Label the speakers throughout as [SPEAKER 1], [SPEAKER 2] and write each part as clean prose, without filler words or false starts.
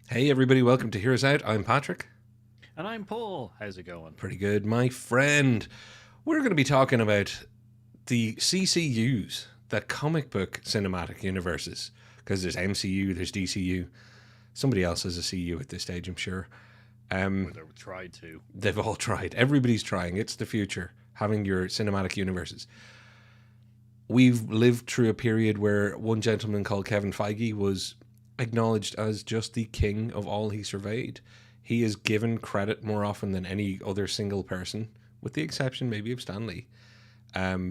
[SPEAKER 1] Hey everybody, welcome to Hear Us Out. I'm Patrick.
[SPEAKER 2] And I'm Paul. How's it going?
[SPEAKER 1] Pretty good, my friend. We're going to be talking about the CCUs, the comic book cinematic universes, because there's MCU, there's DCU. Somebody else has a CU at this stage, I'm sure.
[SPEAKER 2] Or they tried to.
[SPEAKER 1] They've all tried. Everybody's trying. It's the future, having your cinematic universes. We've lived through a period where one gentleman called Kevin Feige was acknowledged as just the king of all he surveyed. He is given credit more often than any other single person, with the exception maybe of Stan Lee,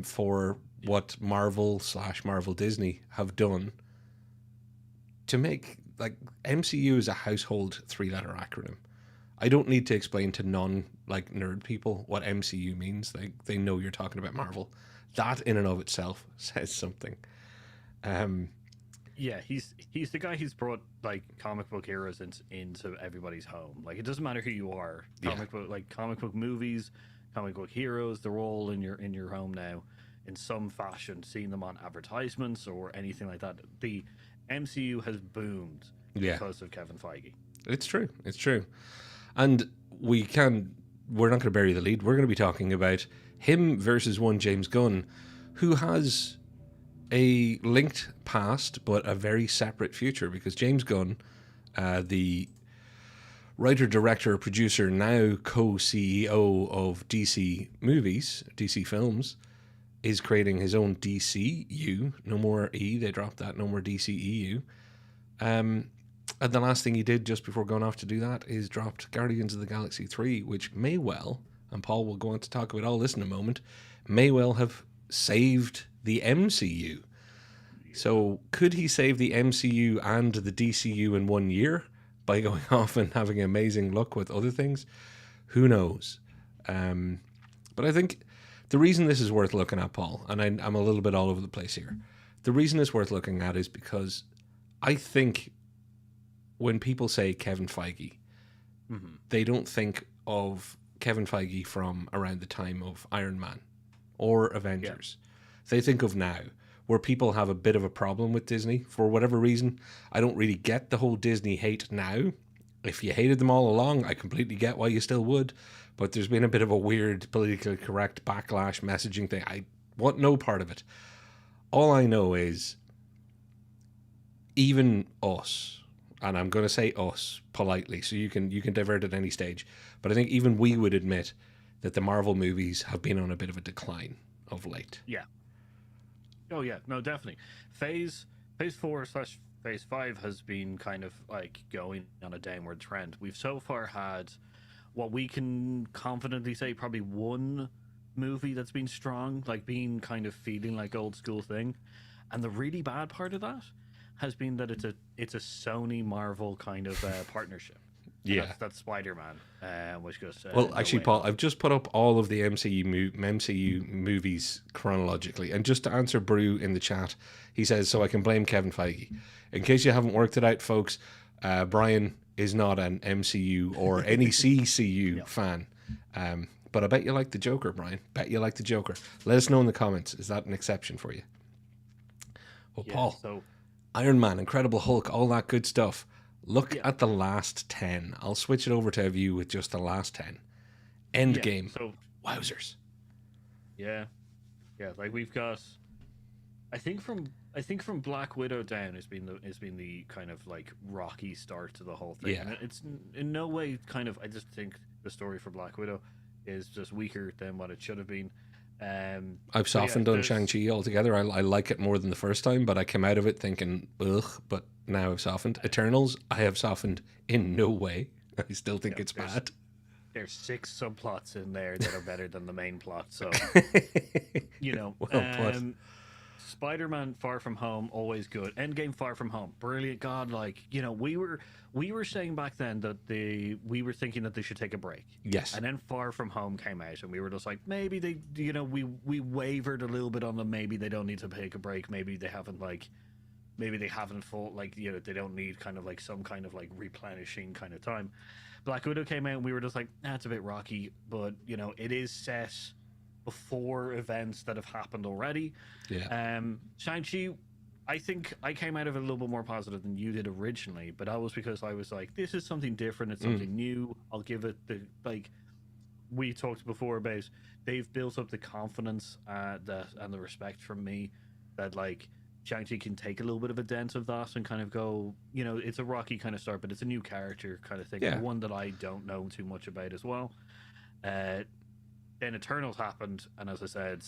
[SPEAKER 1] for what Marvel Disney have done to make, like, MCU is a household 3-letter acronym. I don't need to explain to nerd people what MCU means. They know you're talking about Marvel. That in and of itself says something.
[SPEAKER 2] Yeah, he's the guy who's brought like comic book heroes into everybody's home. Like it doesn't matter who you are. Comic book movies, comic book heroes, they're all in your home now in some fashion, seeing them on advertisements or anything like that. The MCU has boomed because of Kevin Feige.
[SPEAKER 1] It's true. It's true. And we're not going to bury the lead. We're going to be talking about him versus one James Gunn, who has a linked past but a very separate future, because James Gunn, the writer, director, producer, now co-CEO of DC Films, is creating his own DCU. No more E, they dropped that. No more DCEU. And the last thing he did just before going off to do that is dropped Guardians of the Galaxy 3, which may well, and Paul will go on to talk about all this in a moment, may well have saved the MCU. So could he save the MCU and the DCU in 1 year by going off and having amazing luck with other things? Who knows? But I think the reason this is worth looking at, Paul, and I'm a little bit all over the place here, the reason it's worth looking at is because I think when people say Kevin Feige, they don't think of Kevin Feige from around the time of Iron Man or Avengers. They think of now, where people have a bit of a problem with Disney for whatever reason. I don't really get the whole Disney hate now. If you hated them all along, I completely get why you still would. But there's been a bit of a weird politically correct backlash messaging thing. I want no part of it. All I know is even us, and I'm going to say us politely, so you can divert at any stage, but I think even we would admit that the Marvel movies have been on a bit of a decline of late.
[SPEAKER 2] Yeah. Oh yeah, no, definitely. Phase 4/Phase 5 has been kind of like going on a downward trend. We've so far had what we can confidently say probably one movie that's been strong, like being kind of feeling like old school thing. And the really bad part of that has been that it's a Sony Marvel kind of partnership.
[SPEAKER 1] Yeah,
[SPEAKER 2] that's Spider-Man, which goes.
[SPEAKER 1] Well, actually, Paul, I've just put up all of the MCU movies chronologically, and just to answer Brew in the chat, he says, "So I can blame Kevin Feige." In case you haven't worked it out, folks, Brian is not an MCU or any CCU fan, but I bet you like the Joker, Brian. Bet you like the Joker. Let us know in the comments. Is that an exception for you? Well, Paul, Iron Man, Incredible Hulk, all that good stuff. Look at the last 10. I'll switch it over to a view with just the last 10. Endgame.
[SPEAKER 2] So
[SPEAKER 1] wowzers.
[SPEAKER 2] Yeah. Like we've got, I think from Black Widow down has been the kind of like rocky start to the whole thing.
[SPEAKER 1] Yeah.
[SPEAKER 2] And it's in no way kind of. I just think the story for Black Widow is just weaker than what it should have been.
[SPEAKER 1] I've softened on Shang-Chi altogether. I like it more than the first time, but I came out of it thinking, ugh, but now I've softened. Eternals, I have softened in no way. I still think it's bad.
[SPEAKER 2] There's 6 subplots in there that are better than the main plot, so, you know.
[SPEAKER 1] Well,
[SPEAKER 2] Spider-Man Far From Home, always good. Endgame Far From Home, brilliant. God, like, you know, we were saying back then that we were thinking that they should take a break.
[SPEAKER 1] Yes.
[SPEAKER 2] And then Far From Home came out, and we were just like, maybe they, you know, we wavered a little bit on them. Maybe they don't need to take a break. Maybe they haven't full, like, you know, they don't need kind of like some kind of like replenishing kind of time. Black Widow came out, and we were just like, it's a bit rocky, but, you know, it is set before events that have happened already.
[SPEAKER 1] Yeah.
[SPEAKER 2] Shang-Chi, I think I came out of it a little bit more positive than you did originally, but that was because I was like, this is something different. It's something new. I'll give it the, like, we talked before about, they've built up the confidence that and the respect from me that, like, Shang-Chi can take a little bit of a dent of that and kind of go, you know, it's a rocky kind of start, but it's a new character kind of thing.
[SPEAKER 1] Yeah.
[SPEAKER 2] One that I don't know too much about as well. Then Eternals happened, and as I said,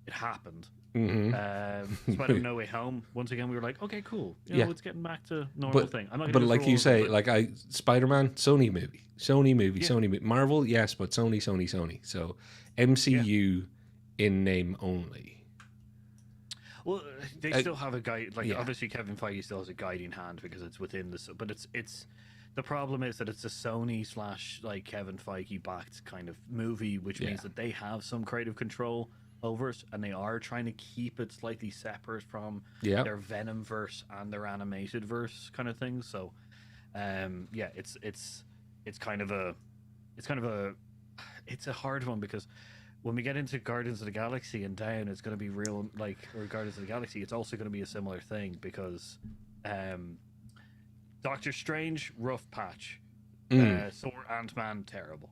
[SPEAKER 2] it happened. Spider-Man No Way Home, once again, we were like, okay, cool. You know, it's getting back to normal thing. I'm not
[SPEAKER 1] but
[SPEAKER 2] gonna
[SPEAKER 1] like you say, like Spider-Man, Sony movie. Marvel, yes, but Sony. So MCU in name only.
[SPEAKER 2] Well, they still have a guide. Like, obviously, Kevin Feige still has a guiding hand because it's within this. But it's the problem is that it's a Sony / like Kevin Feige backed kind of movie, which means that they have some creative control over it, and they are trying to keep it slightly separate from their Venom verse and their animated verse kind of thing. So, it's kind of a hard one because when we get into Guardians of the Galaxy and down, it's going to be real, like, or Guardians of the Galaxy, it's also going to be a similar thing because Doctor Strange, rough patch. Thor, Ant-Man, terrible.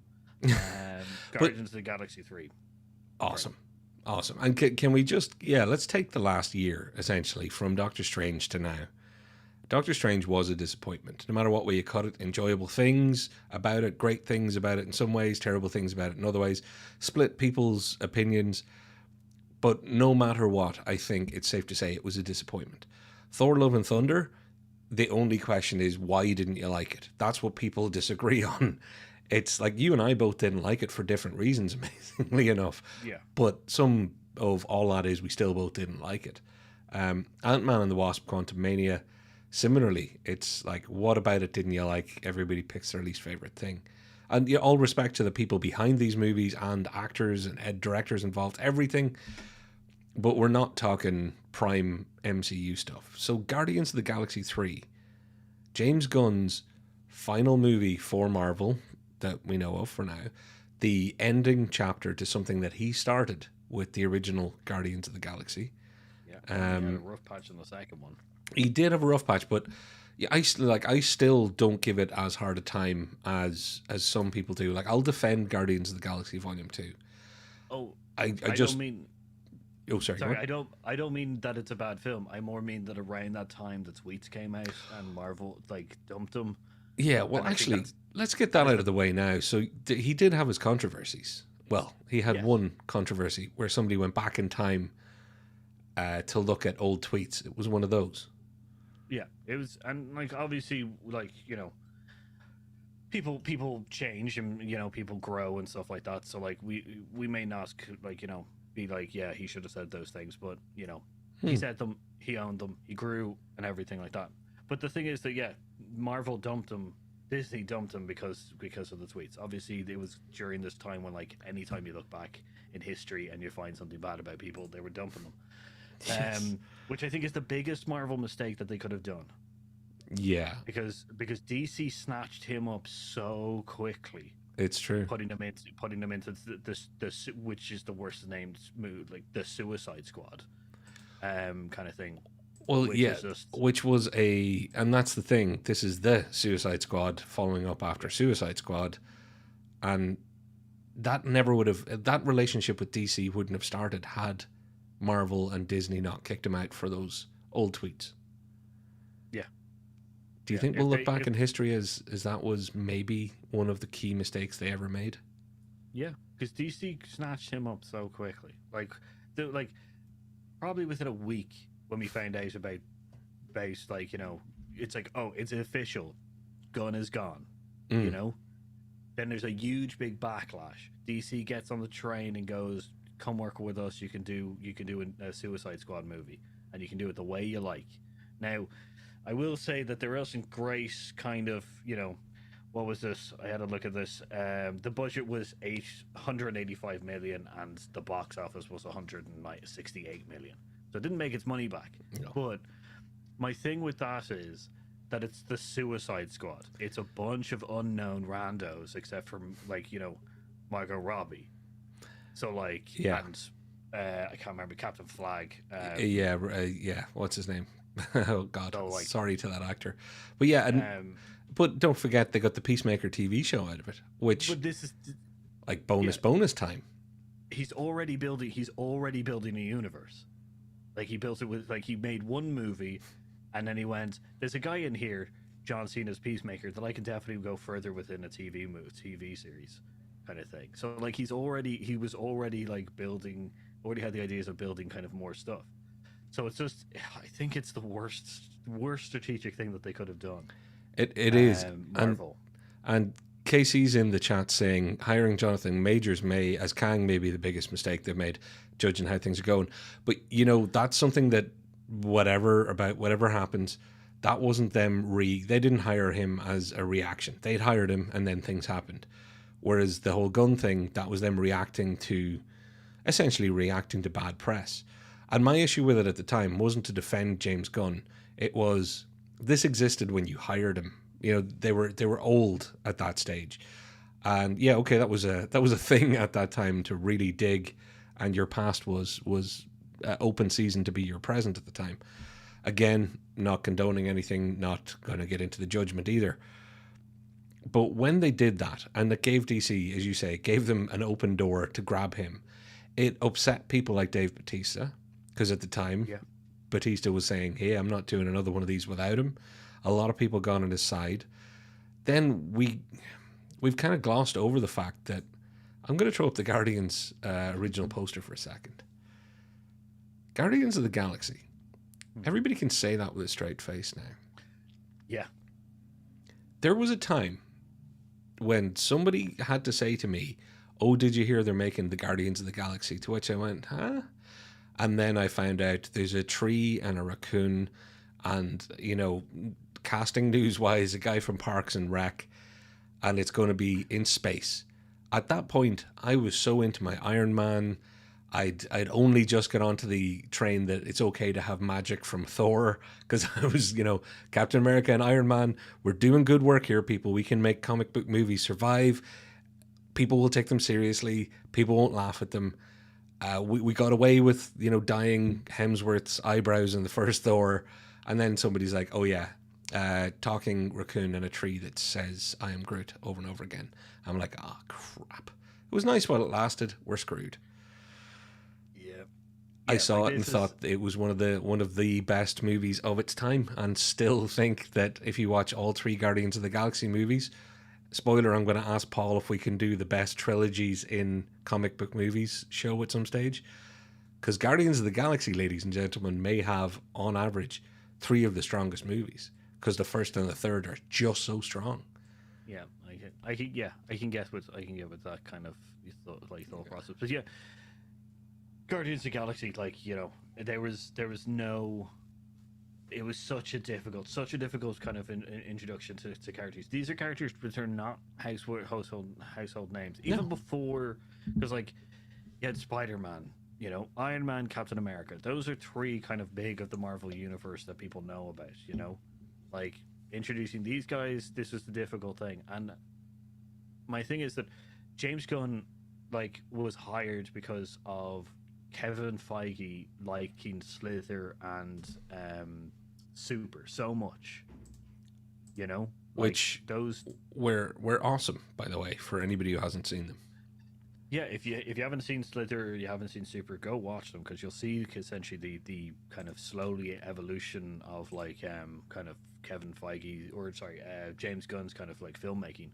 [SPEAKER 2] Guardians of the Galaxy 3.
[SPEAKER 1] Awesome. And can we just, let's take the last year, essentially, from Doctor Strange to now. Doctor Strange was a disappointment. No matter what way you cut it, enjoyable things about it, great things about it in some ways, terrible things about it in other ways, split people's opinions. But no matter what, I think it's safe to say it was a disappointment. Thor Love and Thunder, the only question is, why didn't you like it? That's what people disagree on. It's like you and I both didn't like it for different reasons, amazingly enough.
[SPEAKER 2] Yeah.
[SPEAKER 1] But some of all that is we still both didn't like it. Ant-Man and the Wasp: Quantumania, similarly, it's like, what about it didn't you like? Everybody picks their least favorite thing. And all respect to the people behind these movies and actors and directors involved, everything. But we're not talking prime MCU stuff. So Guardians of the Galaxy 3, James Gunn's final movie for Marvel that we know of for now, the ending chapter to something that he started with the original Guardians of the Galaxy.
[SPEAKER 2] Yeah, he had a rough patch in the second one.
[SPEAKER 1] He did have a rough patch, but I still don't give it as hard a time as some people do. Like, I'll defend Guardians of the Galaxy Volume 2.
[SPEAKER 2] Oh,
[SPEAKER 1] I just
[SPEAKER 2] don't mean.
[SPEAKER 1] Oh, sorry.
[SPEAKER 2] I don't mean that it's a bad film. I more mean that around that time the tweets came out and Marvel dumped him.
[SPEAKER 1] Yeah, well, actually, let's get that out of the way now. So he did have his controversies. Well, he had one controversy where somebody went back in time to look at old tweets. It was one of those.
[SPEAKER 2] Yeah, it was, and like obviously, like, you know, people change and, you know, people grow and stuff like that. So like we may not, like, you know, be like, yeah, he should have said those things, but, you know, he said them, he owned them, he grew and everything like that. But the thing is that Marvel dumped him, Disney dumped him because of the tweets. Obviously, it was during this time when, like, anytime you look back in history and you find something bad about people, they were dumping them. Yes. Which I think is the biggest Marvel mistake that they could have done.
[SPEAKER 1] Yeah, because
[SPEAKER 2] DC snatched him up so quickly.
[SPEAKER 1] It's true.
[SPEAKER 2] Putting them into this, which is the worst named mood, like the Suicide Squad, kind of thing.
[SPEAKER 1] Well, which was and that's the thing. This is the Suicide Squad following up after Suicide Squad, and that relationship with DC wouldn't have started had Marvel and Disney not kicked him out for those old tweets.
[SPEAKER 2] Yeah.
[SPEAKER 1] Do you think we'll look back in history as that was maybe one of the key mistakes they ever made?
[SPEAKER 2] Yeah, because DC snatched him up so quickly. Like probably within a week when we found out about like, you know, it's like, oh, it's official, Gunn is gone. You know, then there's a huge big backlash. DC gets on the train and goes, come work with us. You can do a Suicide Squad movie, and you can do it the way you like. Now, I will say that there isn't great kind of, you know, what was this? I had a look at this. The budget was $185 million, and the box office was $168 million. So it didn't make its money back. No. But my thing with that is that it's the Suicide Squad. It's a bunch of unknown randos, except for, like, you know, Margot Robbie. So, like, and I can't remember, Captain Flag.
[SPEAKER 1] What's his name? Oh God,
[SPEAKER 2] So like,
[SPEAKER 1] sorry to that actor. But yeah, and but don't forget they got the Peacemaker TV show out of it, which
[SPEAKER 2] but this is
[SPEAKER 1] like
[SPEAKER 2] yeah.
[SPEAKER 1] bonus time.
[SPEAKER 2] He's already building. He's already building a universe. Like he built it with like he made one movie, and then he went. There's a guy in here, John Cena's Peacemaker, that I can definitely go further within a TV series, kind of thing. So like he was already like building, already had the ideas of building kind of more stuff. So it's just, I think it's the worst strategic thing that they could have done.
[SPEAKER 1] It is,
[SPEAKER 2] Marvel.
[SPEAKER 1] and Casey's in the chat saying hiring Jonathan Majors may as Kang may be the biggest mistake they've made, judging how things are going. But you know that's something that whatever happens, that wasn't them. They didn't hire him as a reaction. They'd hired him, and then things happened. Whereas the whole gun thing, that was them essentially reacting to bad press. And my issue with it at the time wasn't to defend James Gunn. It was this existed when you hired him. You know, they were old at that stage. And yeah, okay, that was a thing at that time to really dig, and your past was open season to be your present at the time. Again, not condoning anything, not going to get into the judgment either. But when they did that, and it gave DC, as you say, gave them an open door to grab him, it upset people like Dave Bautista, because at the time,
[SPEAKER 2] Yeah.
[SPEAKER 1] Bautista was saying, hey, I'm not doing another one of these without him. A lot of people gone on his side. Then we've kind of glossed over the fact that I'm going to throw up the Guardians original poster for a second. Guardians of the Galaxy. Everybody can say that with a straight face now.
[SPEAKER 2] Yeah.
[SPEAKER 1] There was a time when somebody had to say to me, oh, did you hear they're making the Guardians of the Galaxy? To which I went, huh? And then I found out there's a tree and a raccoon and, you know, casting news-wise, a guy from Parks and Rec, and it's going to be in space. At that point, I was so into my Iron Man. I'd only just got onto the train that it's okay to have magic from Thor, because I was, you know, Captain America and Iron Man, we're doing good work here, people. We can make comic book movies survive. People will take them seriously. People won't laugh at them. We got away with, you know, dyeing Hemsworth's eyebrows in the first Thor, and then somebody's like, oh yeah, talking raccoon and a tree that says I am Groot over and over again. I'm like, oh crap. It was nice while it lasted. We're screwed.
[SPEAKER 2] Yeah.
[SPEAKER 1] I saw it and thought it was one of the best movies of its time, and still think that if you watch all three Guardians of the Galaxy movies, spoiler, I'm going to ask Paul if we can do the best trilogies in comic book movies show at some stage, because Guardians of the Galaxy, ladies and gentlemen, may have on average three of the strongest movies, because the first and the third are just so strong.
[SPEAKER 2] Yeah, I can get with that kind of thought process. But yeah, Guardians of the Galaxy, like, you know, there was no. It was such a difficult kind of introduction to characters. These are characters that are not household names, even before, because like you had Spider-Man, you know, Iron Man, Captain America. Those are three kind of big of the Marvel universe that people know about. You know, like introducing these guys, this was the difficult thing. And my thing is that James Gunn, like, was hired because of Kevin Feige liking Slither and Super so much, you know, like
[SPEAKER 1] which
[SPEAKER 2] those
[SPEAKER 1] were awesome, by the way, for anybody who hasn't seen them.
[SPEAKER 2] Yeah, if you haven't seen Slither, or you haven't seen Super, go watch them, because you'll see essentially the kind of slowly evolution of like kind of Kevin Feige, or sorry, James Gunn's kind of like filmmaking.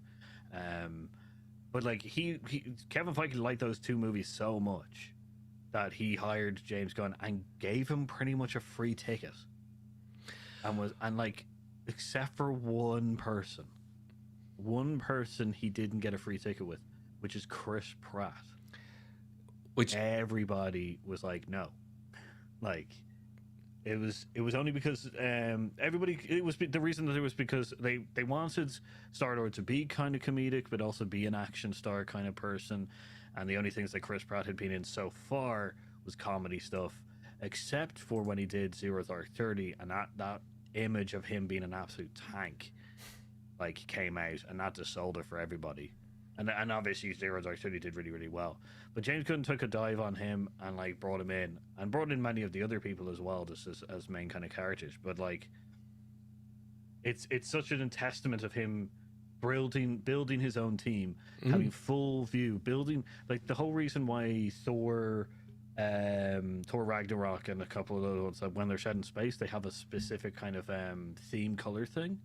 [SPEAKER 2] But like Kevin Feige liked those two movies so much that he hired James Gunn and gave him pretty much a free ticket, and like, except for one person he didn't get a free ticket with, which is Chris Pratt. Which everybody was like, no. Like, it was only because everybody, it was the reason that it was because they wanted Star-Lord to be kind of comedic but also be an action star kind of person, and the only things that Chris Pratt had been in so far was comedy stuff, except for when he did Zero Dark 30, and that image of him being an absolute tank like came out, and that just sold it for everybody. and obviously Zero Dark Thirty did really, really well. But James Gunn took a dive on him and like brought him in and brought in many of the other people as well, just as main kind of characters. But like, it's such an testament of him building his own team, having full view, building like the whole reason why Thor Ragnarok and a couple of other ones, like when they're set in space, they have a specific kind of theme color thing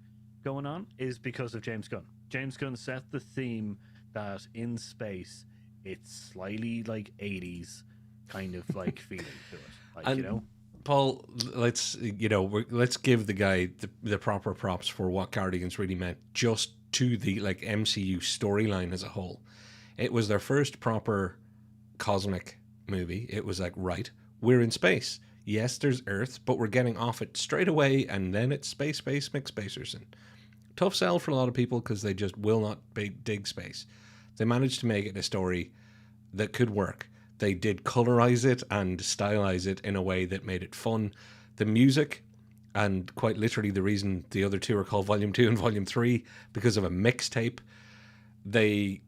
[SPEAKER 2] going on, is because of James Gunn. James Gunn set the theme that in space it's slightly like 80s kind of like feeling to it, like,
[SPEAKER 1] and
[SPEAKER 2] you know.
[SPEAKER 1] Paul, let's give the guy the proper props for what Guardians really meant just to the like MCU storyline as a whole. It was their first proper cosmic movie. It was like, right, we're in space. Yes, there's Earth, but we're getting off it straight away, and then it's space, McSpacers. And tough sell for a lot of people because they just will not dig space. They managed to make it a story that could work. They did colorize it and stylize it in a way that made it fun. The music, and quite literally the reason the other two are called Volume 2 and Volume 3, because of a mixtape. And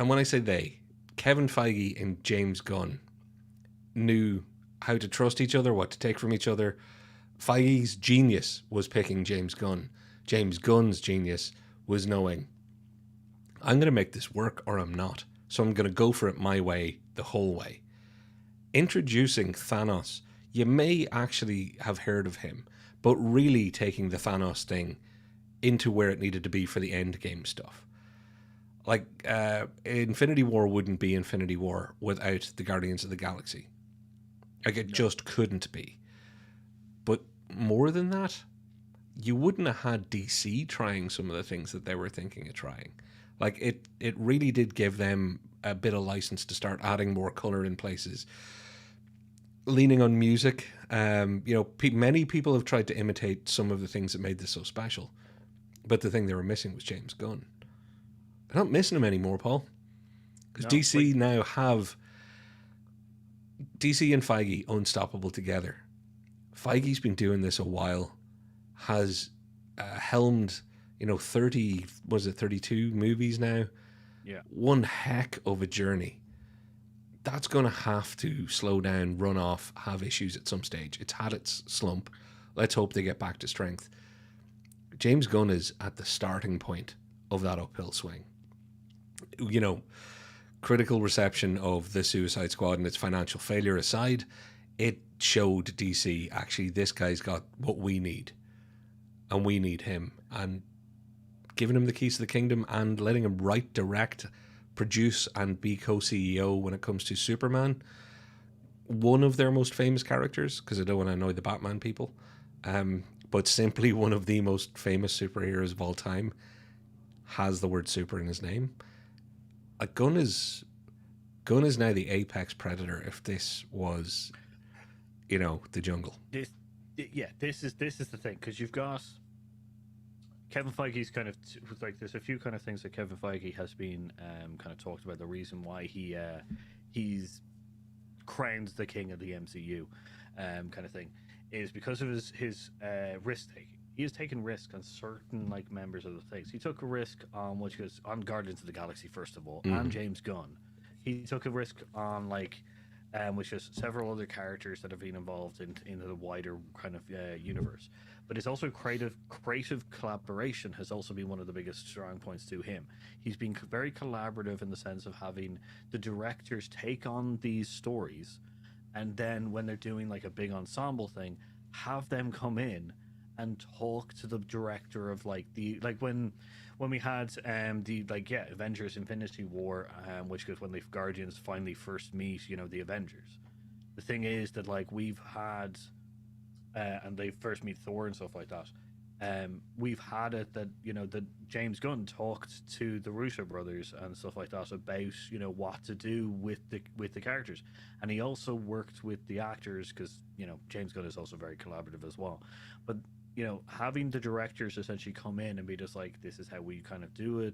[SPEAKER 1] when I say they, Kevin Feige and James Gunn knew how to trust each other, what to take from each other. Feige's genius was picking James Gunn. James Gunn's genius was knowing, I'm going to make this work or I'm not. So I'm going to go for it my way the whole way. Introducing Thanos, you may actually have heard of him, but really taking the Thanos thing into where it needed to be for the Endgame stuff. Like, Infinity War wouldn't be Infinity War without the Guardians of the Galaxy. Like, it just couldn't be. But more than that, you wouldn't have had DC trying some of the things that they were thinking of trying. Like, it really did give them a bit of license to start adding more color in places. Leaning on music, many people have tried to imitate some of the things that made this so special. But the thing they were missing was James Gunn. They're not missing him anymore, Paul. Because DC now have DC and Feige unstoppable together. Feige's been doing this a while, has helmed 32 movies now.
[SPEAKER 2] Yeah.
[SPEAKER 1] One heck of a journey. That's going to have to slow down, run off, have issues at some stage. It's had its slump. Let's hope they get back to strength. James Gunn is at the starting point of that uphill swing. Critical reception of the Suicide Squad and its financial failure aside, it showed DC, actually, this guy's got what we need. And we need him. And giving him the keys to the kingdom and letting him write, direct, produce, and be co-CEO when it comes to Superman, one of their most famous characters, because I don't want to annoy the Batman people, but simply one of the most famous superheroes of all time, has the word super in his name. Gunn is now the apex predator if this was, the jungle.
[SPEAKER 2] This is the thing, because you've got Kevin Feige's kind of like, there's a few kind of things that Kevin Feige has been kind of talked about. The reason why he's crowned the king of the MCU kind of thing is because of his risk taking. He has taken risk on certain like members of the things. He took a risk on on Guardians of the Galaxy first of all, and James Gunn. He took a risk on which is several other characters that have been involved in the wider kind of universe. But it's also creative collaboration has also been one of the biggest strong points to him. He's been very collaborative in the sense of having the directors take on these stories, and then when they're doing like a big ensemble thing, have them come in and talk to the director of when we had Avengers Infinity War, which was when the Guardians finally first meet the Avengers. The thing is that we've had and they first meet Thor and stuff like that. We've had it that that James Gunn talked to the Russo brothers and stuff like that about what to do with the characters, and he also worked with the actors because James Gunn is also very collaborative as well. But having the directors essentially come in and be just like, this is how we kind of do it,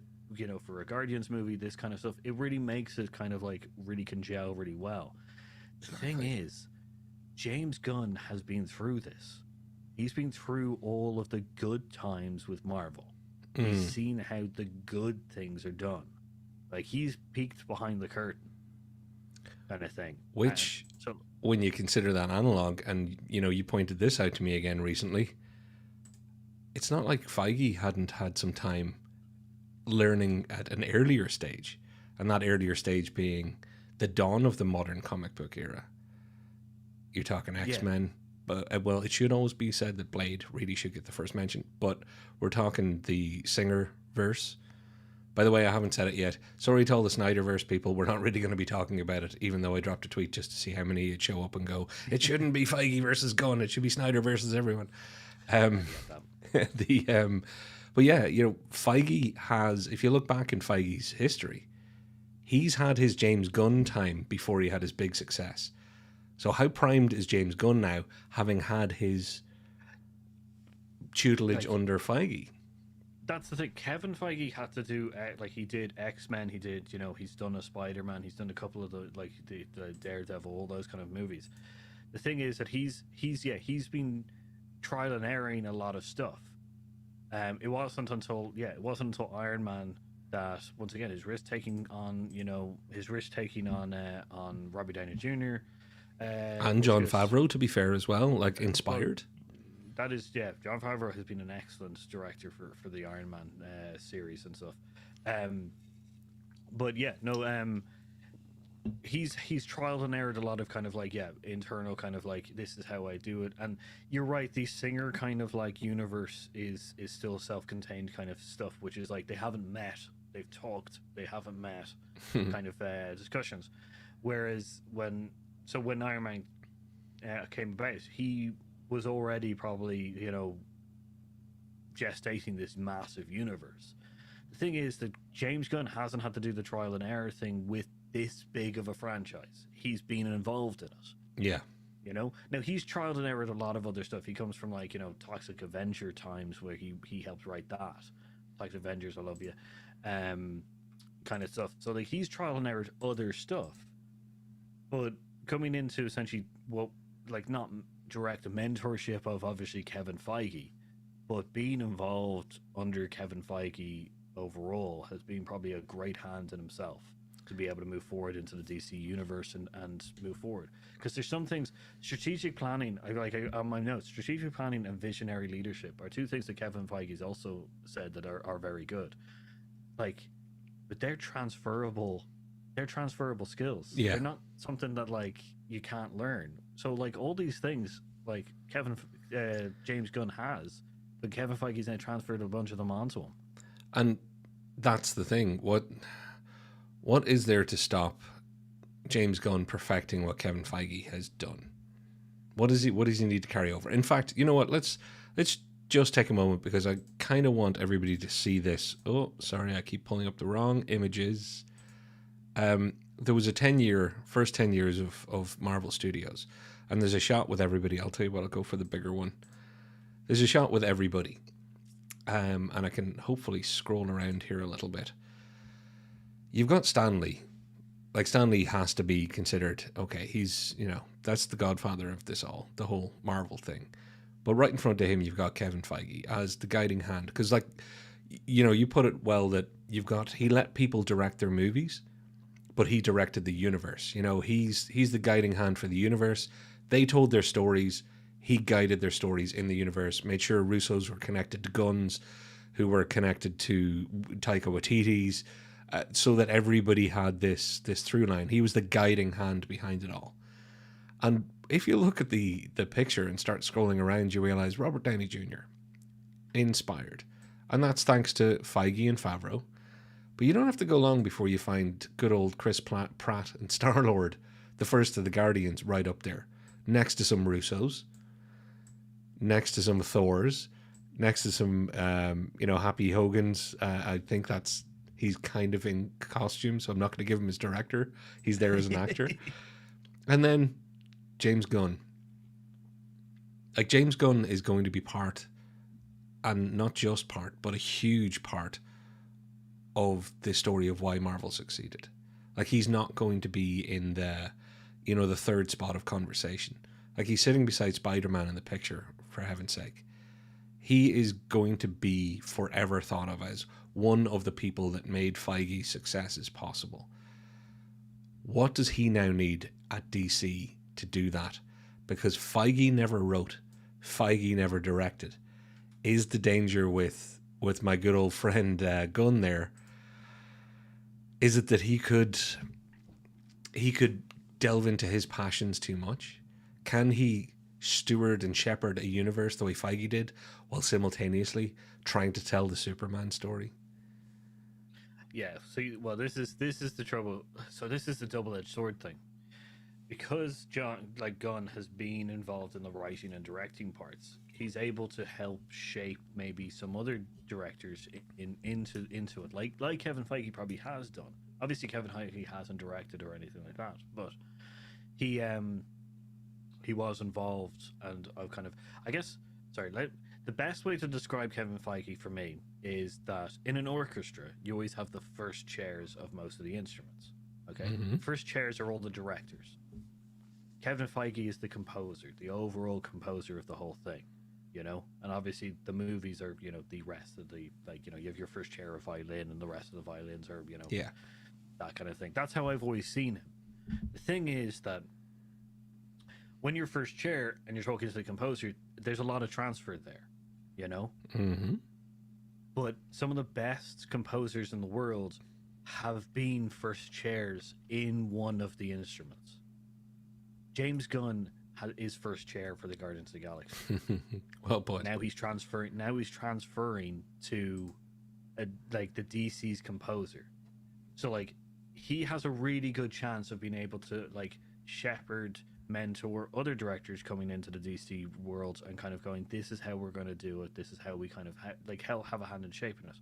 [SPEAKER 2] for a Guardians movie, this kind of stuff, it really makes it kind of really can gel really well. The thing is, James Gunn has been through this. He's been through all of the good times with Marvel. He's seen how the good things are done. Like he's peeked behind the curtain, kind of thing.
[SPEAKER 1] Which,
[SPEAKER 2] So
[SPEAKER 1] when you consider that analog, and you pointed this out to me again recently, it's not like Feige hadn't had some time learning at an earlier stage, and that earlier stage being the dawn of the modern comic book era. You're talking X-Men, but well, it should always be said that Blade really should get the first mention, but we're talking the Singer verse. By the way, I haven't said it yet. Sorry to all the Snyderverse people, we're not really going to be talking about it, even though I dropped a tweet just to see how many would show up and go, it shouldn't be Feige versus Gunn, it should be Snyder versus everyone. But yeah, Feige has, if you look back in Feige's history, he's had his James Gunn time before he had his big success. So how primed is James Gunn now, having had his tutelage under Feige?
[SPEAKER 2] That's the thing. Kevin Feige had to do he did X-Men. He did, he's done a Spider-Man. He's done a couple of the Daredevil, all those kind of movies. The thing is that he's been trial and erroring a lot of stuff. It wasn't until Iron Man that once again his risk taking on Robbie Downey Jr.
[SPEAKER 1] And Jon Favreau, to be fair, as well, inspired.
[SPEAKER 2] That is, Jon Favreau has been an excellent director for the Iron Man series and stuff. He's trialed and errored a lot of kind of internal kind of this is how I do it. And you're right, the Singer kind of universe is still self-contained kind of stuff, which is they haven't met, they've talked, they haven't met kind of discussions. Whereas when Iron Man came about, he was already probably gestating this massive universe. The thing is that James Gunn hasn't had to do the trial and error thing with this big of a franchise. He's been involved in it.
[SPEAKER 1] Yeah.
[SPEAKER 2] Now he's trialed and errored a lot of other stuff. He comes from Toxic Avenger times where he helped write that. Toxic Avengers, I love you. Kind of stuff. So he's trial and errored other stuff. But coming into essentially not direct mentorship of obviously Kevin Feige, but being involved under Kevin Feige overall has been probably a great hand in himself to be able to move forward into the DC universe and move forward. Because there's some things, strategic planning, on my notes, strategic planning and visionary leadership are two things that Kevin Feige's also said that are very good. But they're transferable skills.
[SPEAKER 1] Yeah.
[SPEAKER 2] They're not something that you can't learn. So all these things James Gunn has, but Kevin Feige's now transferred a bunch of them onto him.
[SPEAKER 1] And that's the thing. What is there to stop James Gunn perfecting what Kevin Feige has done? What does he need to carry over? In fact, you know what? Let's just take a moment, because I kind of want everybody to see this. Oh, sorry, I keep pulling up the wrong images. There was a first 10 years of Marvel Studios, and there's a shot with everybody. I'll tell you what, I'll go for the bigger one. There's a shot with everybody, and I can hopefully scroll around here a little bit. You've got Stan Lee. Stan Lee has to be considered, okay, he's, that's the godfather of this all, the whole Marvel thing. But right in front of him, you've got Kevin Feige as the guiding hand. Because, you put it well that he let people direct their movies, but he directed the universe. He's the guiding hand for the universe. They told their stories. He guided their stories in the universe, made sure Russos were connected to Guns, who were connected to Taika Waititi's, so that everybody had this through line. He was the guiding hand behind it all. And if you look at the picture and start scrolling around, you realize Robert Downey Jr. inspired. And that's thanks to Feige and Favreau. But you don't have to go long before you find good old Chris Pratt and Star-Lord, the first of the Guardians, right up there. Next to some Russos. Next to some Thors. Next to some, Happy Hogan's. I think he's kind of in costume, so I'm not going to give him his director. He's there as an actor. And then James Gunn. James Gunn is going to be part, and not just part, but a huge part of the story of why Marvel succeeded. He's not going to be in the third spot of conversation. He's sitting beside Spider-Man in the picture, for heaven's sake. he is going to be forever thought of as one of the people that made Feige's successes possible. What does he now need at DC to do that? Because Feige never wrote, Feige never directed. Is the danger with my good old friend Gunn there? Is it that he could delve into his passions too much? Can he steward and shepherd a universe the way Feige did, while simultaneously trying to tell the Superman story?
[SPEAKER 2] Yeah. So, well, this is the trouble. So this is the double-edged sword thing, because Gunn has been involved in the writing and directing parts. He's able to help shape maybe some other directors into it, like Kevin Feige probably has done. Obviously, Kevin Feige hasn't directed or anything like that, but he was involved, and I've kind of, I guess, the best way to describe Kevin Feige for me is that in an orchestra, you always have the first chairs of most of the instruments. Okay, first chairs are all the directors. Kevin Feige is the composer, the overall composer of the whole thing, you know. And obviously, the movies are, you know, the rest of the, like, you know, you have your first chair of violin, and the rest of the violins are, you know, that kind of thing. That's how I've always seen him. The thing is that when you're first chair and you're talking to the composer, there's a lot of transfer there, you know. But some of the best composers in the world have been first chairs in one of the instruments. James Gunn is first chair for the Guardians of the Galaxy.
[SPEAKER 1] Well, boy.
[SPEAKER 2] Now he's transferring to like the DC's composer. So like he has a really good chance of being able to like shepherd, mentor other directors coming into the DC world and kind of going, this is how we're going to do it. This is how we kind of have a hand in shaping it.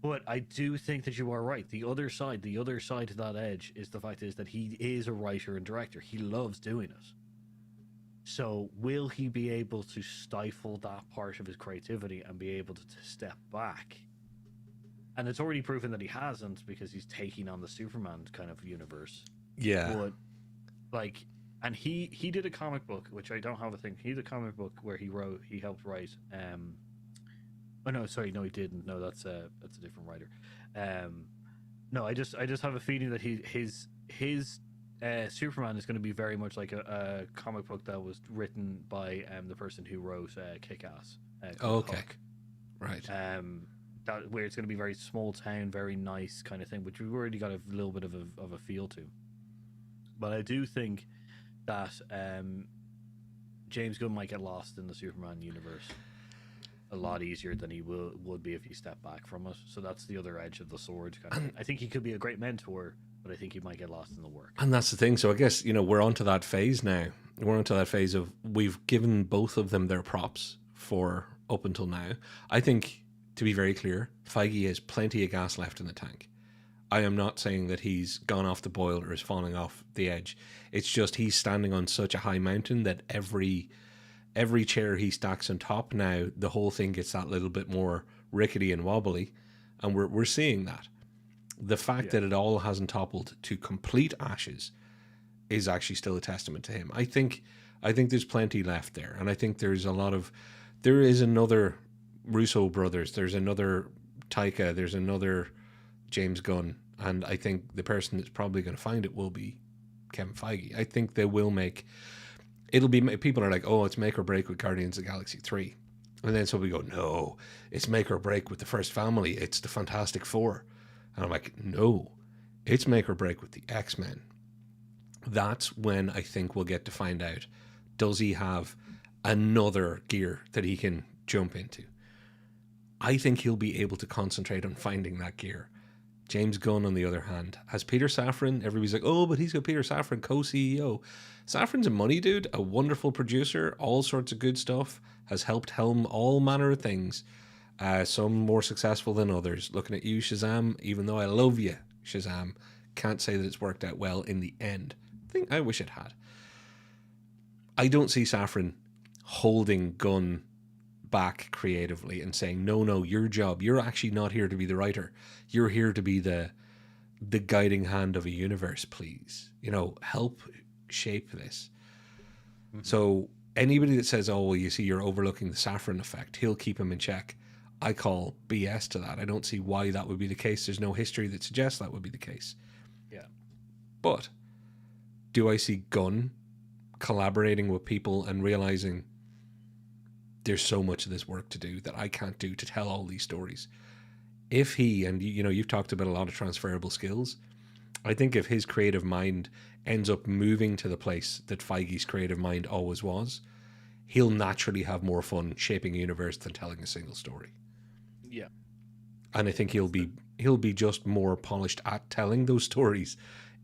[SPEAKER 2] But I do think that you are right. The other side of that edge is the fact is that he is a writer and director. He loves doing it. So will he be able to stifle that part of his creativity and be able to step back? And it's already proven that he hasn't, because he's taking on the Superman kind of universe.
[SPEAKER 1] Yeah.
[SPEAKER 2] But like, and he did a comic book, which I don't have a thing. He did a comic book where he helped write. Oh no, sorry, no, he didn't. No, that's a different writer. No, I just have a feeling that his Superman is going to be very much like a comic book that was written by the person who wrote Kick-Ass.
[SPEAKER 1] Okay,
[SPEAKER 2] Hook.
[SPEAKER 1] Right.
[SPEAKER 2] That where it's going to be very small town, very nice kind of thing, which we've already got a little bit of a feel to. But I do think that James Gunn might get lost in the Superman universe a lot easier than he would be if he stepped back from it. So that's the other edge of the sword. I think he could be a great mentor, but I think he might get lost in the work.
[SPEAKER 1] And that's the thing. So I guess, you know, we're onto that phase now. We're onto that phase of we've given both of them their props for up until now. I think, to be very clear, Feige has plenty of gas left in the tank. I am not saying that he's gone off the boil or is falling off the edge. It's just he's standing on such a high mountain that every chair he stacks on top now, the whole thing gets that little bit more rickety and wobbly, and we're seeing that. The fact that it all hasn't toppled to complete ashes is actually still a testament to him. I think there's plenty left there, and I think there is another Russo brothers, there's another Taika, there's another James Gunn, and I think the person that's probably going to find it will be Kevin Feige. I think they will make. It'll be, people are like, oh, it's make or break with Guardians of the Galaxy 3. And then so we go, no, it's make or break with the first family. It's the Fantastic Four. And I'm like, no, it's make or break with the X-Men. That's when I think we'll get to find out, does he have another gear that he can jump into? I think he'll be able to concentrate on finding that gear. James Gunn, on the other hand, has Peter Safran. Everybody's like, oh, but he's got Peter Safran, co-CEO. Safran's a money dude, a wonderful producer, all sorts of good stuff, has helped helm all manner of things, some more successful than others. Looking at you, Shazam, even though I love you, Shazam, can't say that it's worked out well in the end. I wish it had. I don't see Safran holding Gunn back creatively and saying, no, your job, you're actually not here to be the writer. You're here to be the guiding hand of a universe, please. You know, help shape this. Mm-hmm. So anybody that says, oh, well, you see, you're overlooking the Saffron effect, he'll keep him in check. I call BS to that. I don't see why that would be the case. There's no history that suggests that would be the case.
[SPEAKER 2] Yeah.
[SPEAKER 1] But do I see Gunn collaborating with people and realizing there's so much of this work to do that I can't do to tell all these stories? If he, and you know, you've talked about a lot of transferable skills, I think if his creative mind ends up moving to the place that Feige's creative mind always was, he'll naturally have more fun shaping a universe than telling a single story.
[SPEAKER 2] Yeah.
[SPEAKER 1] And I think he'll be just more polished at telling those stories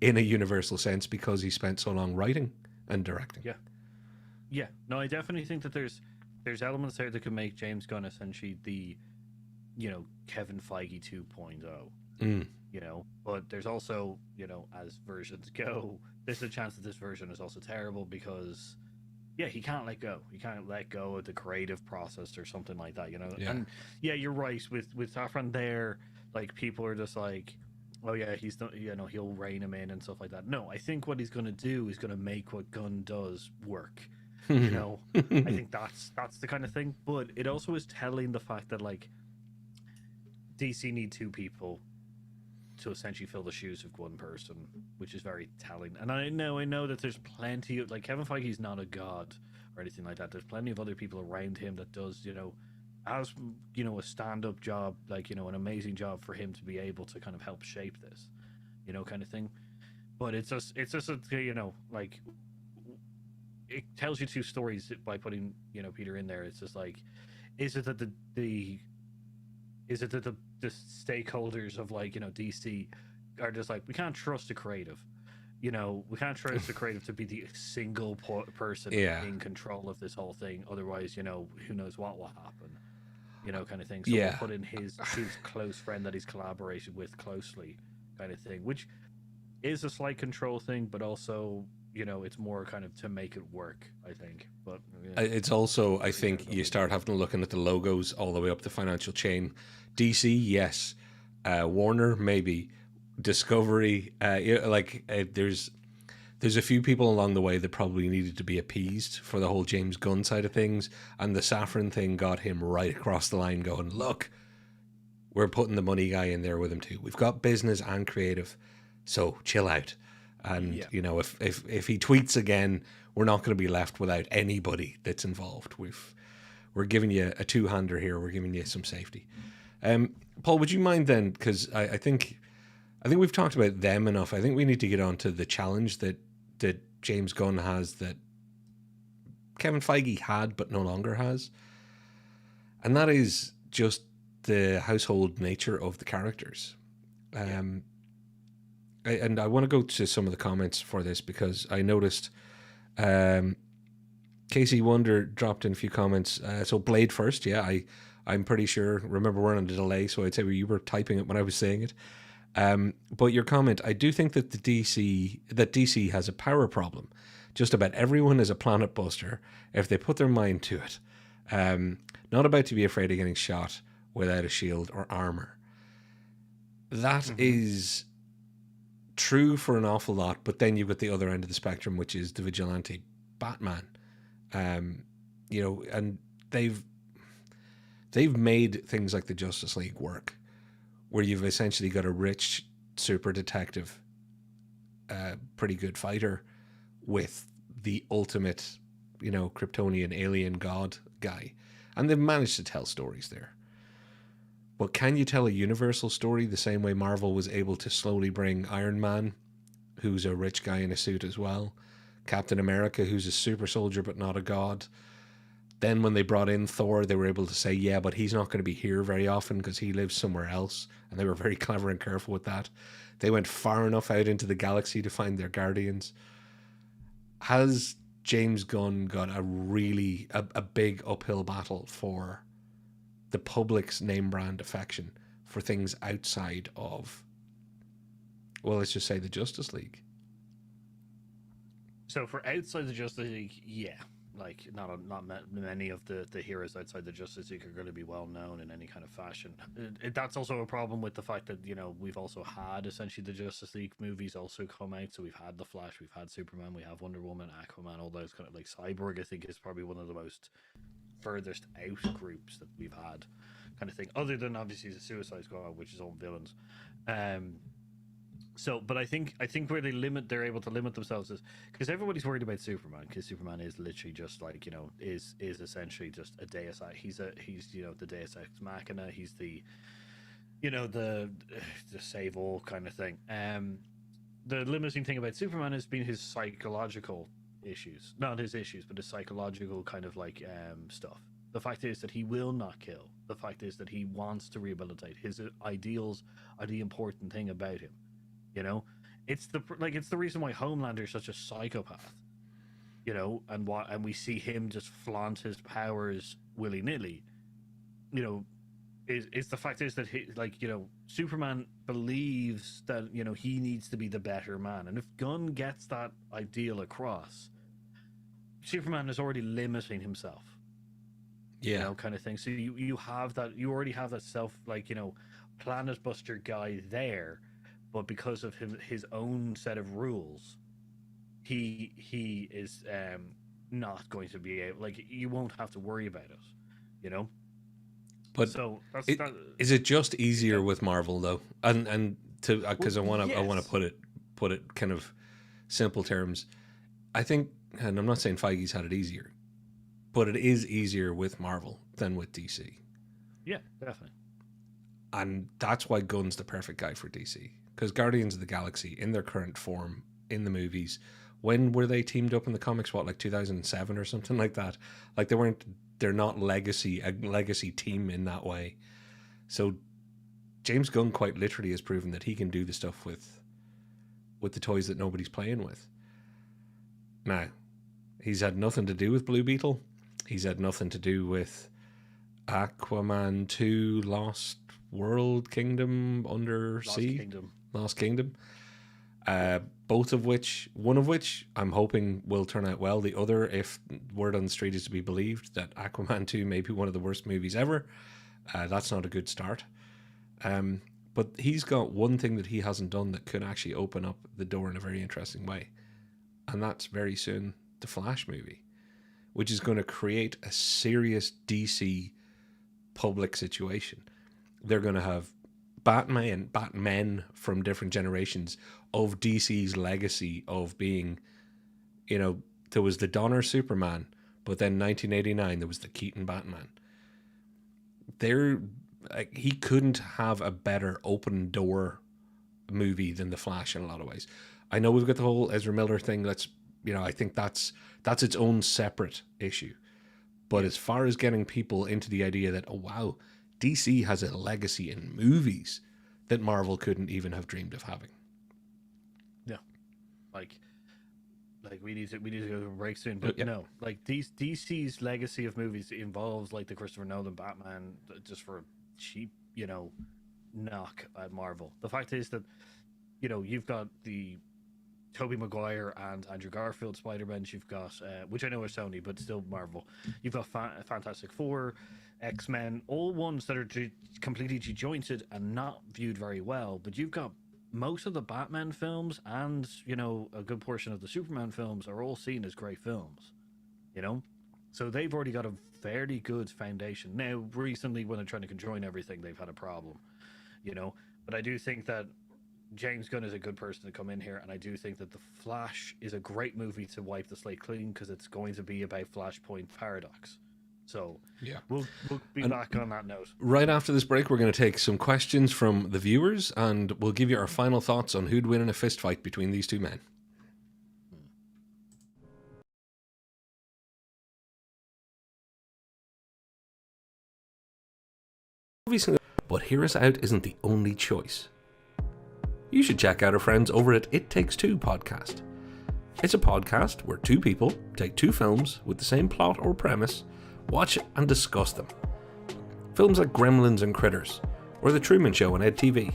[SPEAKER 1] in a universal sense because he spent so long writing and directing.
[SPEAKER 2] Yeah. Yeah. No, I definitely think that there's elements there that could make James Gunn essentially the, you know, Kevin Feige 2.0. You know, but there's also, you know, as versions go, there's a chance that this version is also terrible because, yeah, he can't let go. He can't let go of the creative process or something like that, you know.
[SPEAKER 1] Yeah.
[SPEAKER 2] And yeah, you're right. With Saffron there, like, people are just like, oh yeah, he's not, you know, he'll rein him in and stuff like that. No, I think what he's gonna do is gonna make what Gunn does work. You know, I think that's the kind of thing. But it also is telling the fact that, like, DC need two people to essentially fill the shoes of one person, which is very telling. And I know that there's plenty of, like, Kevin Feige's not a god or anything like that. There's plenty of other people around him that does, you know, as, you know, a stand-up job, like, you know, an amazing job for him to be able to kind of help shape this, you know, kind of thing. But it's just a, you know, like, it tells you two stories by putting, you know, Peter in there. It's just like, is it that the stakeholders of, like, you know, DC are just like, we can't trust the creative, you know, we can't trust the creative to be the single person in control of this whole thing, otherwise, you know, who knows what will happen, you know, kind of thing. So we'll put in his close friend that he's collaborated with closely, kind of thing, which is a slight control thing, but also, you know, it's more kind of to make it work, I think. But yeah.
[SPEAKER 1] It's also, I think, you start having to looking at the logos all the way up the financial chain. DC, yes. Warner, maybe. Discovery, there's a few people along the way that probably needed to be appeased for the whole James Gunn side of things, and the Saffron thing got him right across the line going, look, we're putting the money guy in there with him too. We've got business and creative, so chill out. And, you know, if he tweets again, we're not going to be left without anybody that's involved. We're giving you a two-hander here. We're giving you some safety. Paul, would you mind then, because I think we've talked about them enough. I think we need to get on to the challenge that James Gunn has that Kevin Feige had but no longer has. And that is just the household nature of the characters. And I want to go to some of the comments for this because I noticed Casey Wonder dropped in a few comments. So Blade first, yeah, I'm pretty sure. Remember, we're on a delay, so I'd say you were typing it when I was saying it. But your comment, I do think that DC has a power problem. Just about everyone is a planet buster if they put their mind to it. Not about to be afraid of getting shot without a shield or armor. That is true for an awful lot, but then you've got the other end of the spectrum, which is the vigilante Batman. You know, and they've made things like the Justice League work, where you've essentially got a rich super detective, pretty good fighter, with the ultimate, you know, Kryptonian alien god guy, and they've managed to tell stories there. But can you tell a universal story the same way Marvel was able to slowly bring Iron Man, who's a rich guy in a suit as well, Captain America, who's a super soldier but not a god? Then when they brought in Thor, they were able to say, yeah, but he's not going to be here very often because he lives somewhere else. And they were very clever and careful with that. They went far enough out into the galaxy to find their guardians. Has James Gunn got a big uphill battle for the public's name brand affection for things outside of, well, let's just say the Justice League?
[SPEAKER 2] So for outside the Justice League, yeah. many of the heroes outside the Justice League are going to be well known in any kind of fashion. That's also a problem with the fact that, you know, we've also had essentially the Justice League movies also come out. So we've had the Flash, we've had Superman, we have Wonder Woman, Aquaman, all those kind of, like, Cyborg, I think, is probably one of the most furthest out groups that we've had, kind of thing, other than obviously the Suicide Squad, which is all villains. So, but I think where they're able to limit themselves is because everybody's worried about Superman, because Superman is literally just like, you know, is essentially just a Deus Ex. He's you know, the Deus Ex Machina. He's the, you know, the save all kind of thing. The limiting thing about Superman has been his psychological issues, not his issues, but his psychological kind of like stuff. The fact is that he will not kill. The fact is that he wants to rehabilitate. His ideals are the important thing about him. You know, it's the reason why Homelander is such a psychopath. You know, and we see him just flaunt his powers willy nilly. You know, is the fact is that he, like, you know, Superman believes that, you know, he needs to be the better man, and if Gunn gets that ideal across, Superman is already limiting himself.
[SPEAKER 1] Yeah,
[SPEAKER 2] you know, kind of thing. So you already have that self, like, you know, Planet Buster guy there. But because of his own set of rules, he is not going to be able, like, you won't have to worry about it, you know.
[SPEAKER 1] But
[SPEAKER 2] so
[SPEAKER 1] is it just easier with Marvel though? And to because I want to put it kind of simple terms. I think, and I'm not saying Feige's had it easier, but it is easier with Marvel than with DC.
[SPEAKER 2] Yeah, definitely.
[SPEAKER 1] And that's why Gunn's the perfect guy for DC. Because Guardians of the Galaxy, in their current form, in the movies, when were they teamed up in the comics? What, like 2007 or something like that? Like they're not a legacy team in that way. So James Gunn quite literally has proven that he can do the stuff with the toys that nobody's playing with. Now, he's had nothing to do with Blue Beetle. He's had nothing to do with Aquaman 2, Lost World Kingdom, Undersea. Lost Kingdom. One of which I'm hoping will turn out well. The other, if word on the street is to be believed, that Aquaman 2 may be one of the worst movies ever. That's not a good start. But he's got one thing that he hasn't done that could actually open up the door in a very interesting way. And that's very soon the Flash movie, which is going to create a serious DC public situation. They're going to have Batmen from different generations of DC's legacy of being, you know, there was the Donner Superman, but then 1989 there was the Keaton Batman. He couldn't have a better open door movie than the Flash in a lot of ways. I know we've got the whole Ezra Miller thing. I think that's its own separate issue. But as far as getting people into the idea that, oh wow, DC has a legacy in movies that Marvel couldn't even have dreamed of having.
[SPEAKER 2] Yeah, like we need to go to a break soon. But no, like DC's legacy of movies involves like the Christopher Nolan Batman, just for a cheap, you know, knock at Marvel. The fact is that, you know, you've got the Tobey Maguire and Andrew Garfield Spider-Man. You've got, which I know are Sony, but still Marvel. You've got Fantastic Four, X-Men, all ones that are completely disjointed and not viewed very well. But you've got most of the Batman films and, you know, a good portion of the Superman films are all seen as great films, you know? So they've already got a fairly good foundation. Now, recently, when they're trying to conjoin everything, they've had a problem, you know? But I do think that James Gunn is a good person to come in here, and I do think that The Flash is a great movie to wipe the slate clean, because it's going to be about Flashpoint Paradox. So yeah, we'll be back on that note.
[SPEAKER 1] Right after this break, we're going to take some questions from the viewers, and we'll give you our final thoughts on who'd win in a fist fight between these two men. But Hear Us Out isn't the only choice. You should check out our friends over at It Takes Two podcast. It's a podcast where two people take two films with the same plot or premise, watch and discuss them. Films like Gremlins and Critters, or The Truman Show on EdTV.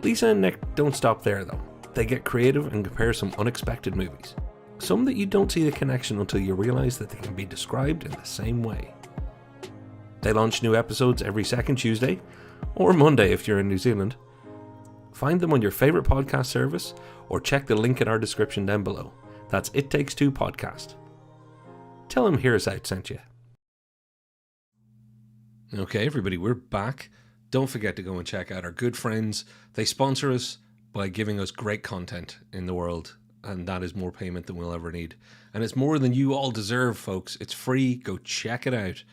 [SPEAKER 1] Lisa and Nick don't stop there though. They get creative and compare some unexpected movies. Some that you don't see the connection until you realize that they can be described in the same way. They launch new episodes every second Tuesday, or Monday if you're in New Zealand. Find them on your favourite podcast service, or check the link in our description down below. That's It Takes Two Podcast. Tell them Hear Us Out sent you. Okay, everybody, we're back. Don't forget to go and check out our good friends. They sponsor us by giving us great content in the world, and that is more payment than we'll ever need. And it's more than you all deserve, folks. It's free. Go check it out.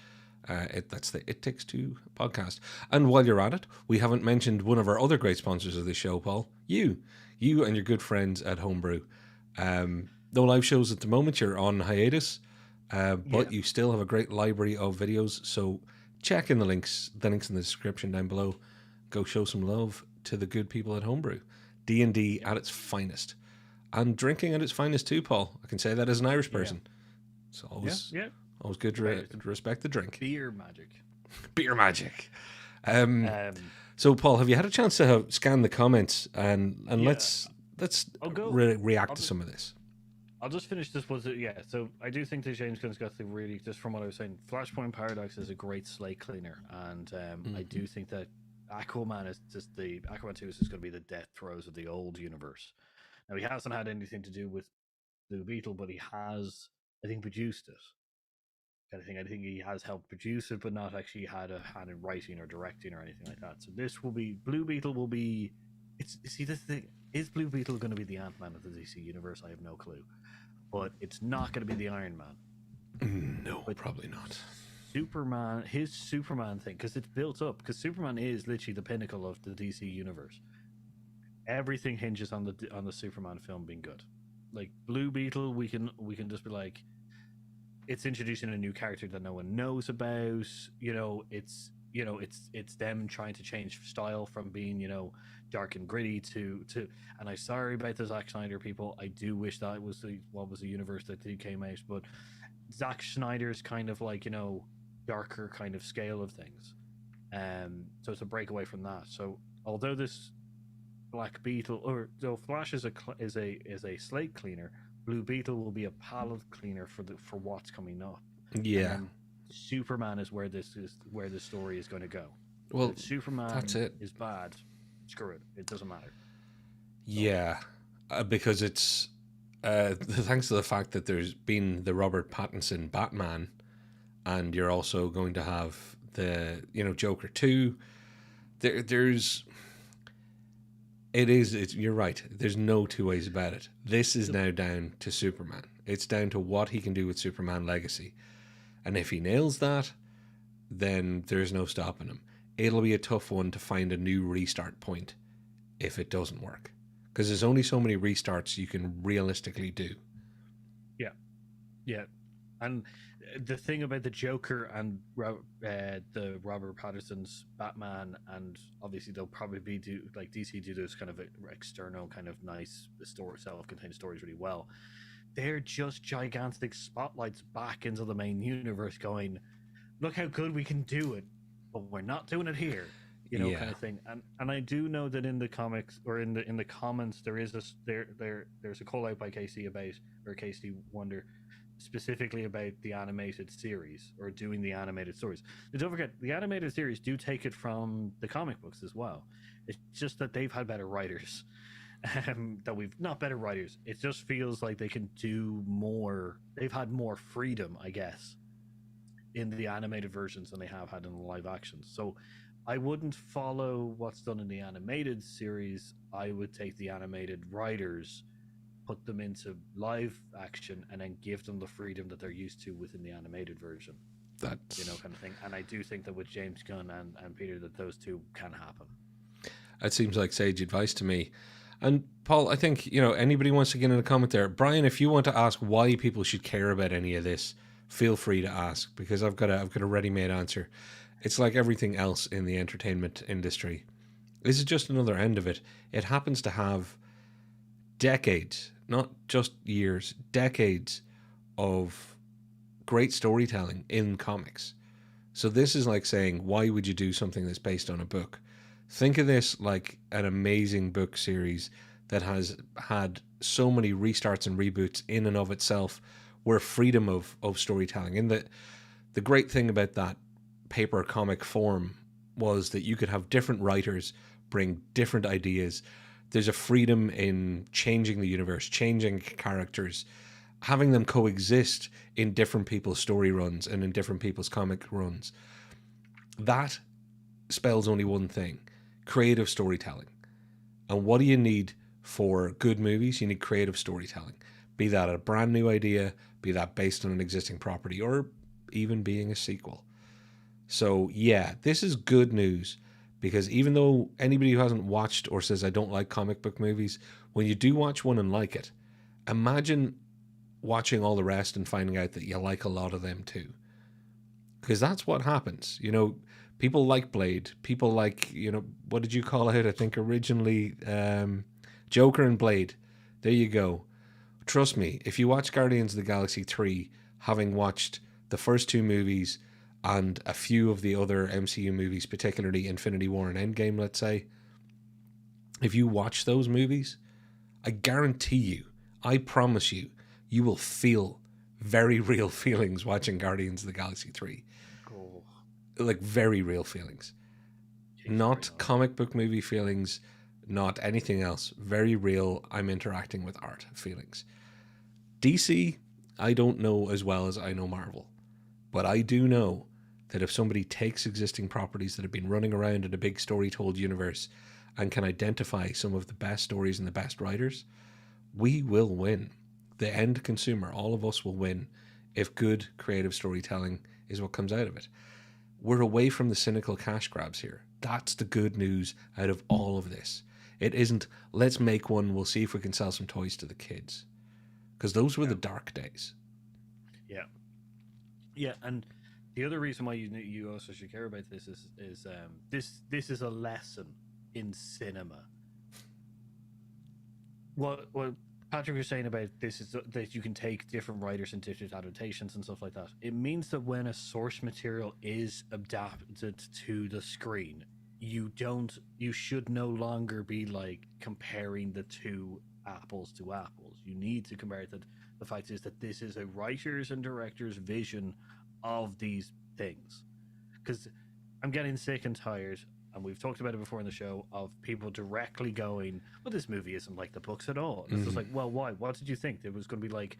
[SPEAKER 1] That's the It Takes Two podcast. And while you're at it, we haven't mentioned one of our other great sponsors of this show, Paul. You and your good friends at Homebrew. No live shows at the moment. You're on hiatus, but you still have a great library of videos. So check in the links in the description down below. Go show some love to the good people at Homebrew. D&D at its finest. And drinking at its finest too, Paul. I can say that as an Irish person. It's always good to respect the drink.
[SPEAKER 2] Beer magic.
[SPEAKER 1] Beer magic. So, Paul, have you had a chance to scan the comments and let's react to some of this?
[SPEAKER 2] I'll just finish this. So I do think that James Gunn's got the really, just from what I was saying, Flashpoint Paradox is a great slate cleaner, and I do think that Aquaman 2 is just going to be the death throes of the old universe. Now, he hasn't had anything to do with Blue Beetle, but he has, I think, produced it. Kind of thing. I think he has helped produce it, but not actually had a hand in writing or directing or anything like that. So this will be, Blue Beetle will be, see the thing, is Blue Beetle going to be the Ant-Man of the DC universe? I have no clue. But it's not going to be the Iron Man.
[SPEAKER 1] No, but probably not.
[SPEAKER 2] Superman, his Superman thing, because it's built up, because Superman is literally the pinnacle of the DC universe. Everything hinges on the Superman film being good. Like Blue Beetle, we can just be like, it's introducing a new character that no one knows about. It's them trying to change style from being, dark and gritty to and I'm sorry about the Zack Snyder people. I do wish that was the universe that they came out, but Zack Snyder's kind of like, darker kind of scale of things. So it's a breakaway from that. So although this Black Beetle, or though Flash is a slate cleaner, Blue Beetle will be a palette cleaner for what's coming up.
[SPEAKER 1] Yeah.
[SPEAKER 2] Superman is where the story is going to go.
[SPEAKER 1] Well,
[SPEAKER 2] if Superman is bad, screw it. It doesn't matter.
[SPEAKER 1] Yeah, because it's thanks to the fact that there's been the Robert Pattinson Batman, and you're also going to have the Joker 2. You're right. There's no two ways about it. This is now down to Superman. It's down to what he can do with Superman Legacy. And if he nails that, then there's no stopping him. It'll be a tough one to find a new restart point if it doesn't work. Because there's only so many restarts you can realistically do.
[SPEAKER 2] Yeah. And the thing about the Joker and the Robert Pattinson's Batman, and obviously they'll probably DC do those kind of external kind of nice self-contained stories really well. They're just gigantic spotlights back into the main universe going, look how good we can do it, but we're not doing it here. Kind of thing. And I do know that in the comics or in the comments there's a call out by Casey Wonder specifically about the animated series, or doing the animated stories. And don't forget, the animated series do take it from the comic books as well. It's just that they've had better writers. That we've not better writers. It just feels like they can do more. They've had more freedom, I guess, in the animated versions than they have had in the live actions. So I wouldn't follow what's done in the animated series. I would take the animated writers, put them into live action, and then give them the freedom that they're used to within the animated version.
[SPEAKER 1] That's
[SPEAKER 2] kind of thing. And I do think that with James Gunn and Peter, that those two can happen.
[SPEAKER 1] That seems like sage advice to me. And Paul, I think, anybody wants to get in a comment there. Brian, if you want to ask why people should care about any of this, feel free to ask, because I've got a ready-made answer. It's like everything else in the entertainment industry. This is just another end of it. It happens to have decades, not just years, decades of great storytelling in comics. So this is like saying, why would you do something that's based on a book? Think of this like an amazing book series that has had so many restarts and reboots in and of itself were freedom of storytelling. And the great thing about that paper comic form was that you could have different writers bring different ideas. There's a freedom in changing the universe, changing characters, having them coexist in different people's story runs and in different people's comic runs. That spells only one thing: creative storytelling. And what do you need for good movies? You need creative storytelling. Be that a brand new idea, be that based on an existing property, or even being a sequel. So yeah, this is good news, because even though anybody who hasn't watched or says I don't like comic book movies, when you do watch one and like it, imagine watching all the rest and finding out that you like a lot of them too. Because that's what happens. You know, people like Blade. People like, you know, what did you call it? I think originally Joker and Blade. There you go. Trust me, if you watch Guardians of the Galaxy 3, having watched the first two movies and a few of the other MCU movies, particularly Infinity War and Endgame, let's say, if you watch those movies, I guarantee you, I promise you, you will feel very real feelings watching Guardians of the Galaxy 3.
[SPEAKER 2] Cool.
[SPEAKER 1] Like very real feelings. Not comic book movie feelings, not anything else. Very real, I'm interacting with art feelings. DC, I don't know as well as I know Marvel. But I do know that if somebody takes existing properties that have been running around in a big story-told universe and can identify some of the best stories and the best writers, we will win. The end consumer, all of us will win if good creative storytelling is what comes out of it. We're away from the cynical cash grabs here. That's the good news out of all of this. It isn't, let's make one, we'll see if we can sell some toys to the kids. Because those were the dark days.
[SPEAKER 2] Yeah. Yeah, and the other reason why you also should care about this is this is a lesson in cinema. What Patrick was saying about this is that you can take different writers and different adaptations and stuff like that. It means that when a source material is adapted to the screen, you should no longer be like comparing the two apples to apples. You need to compare that. The fact is that this is a writer's and director's vision of these things. Because I'm getting sick and tired, and we've talked about it before in the show, of people directly going, well, this movie isn't like the books at all. And it's just like, well, why? What did you think? It was going to be like,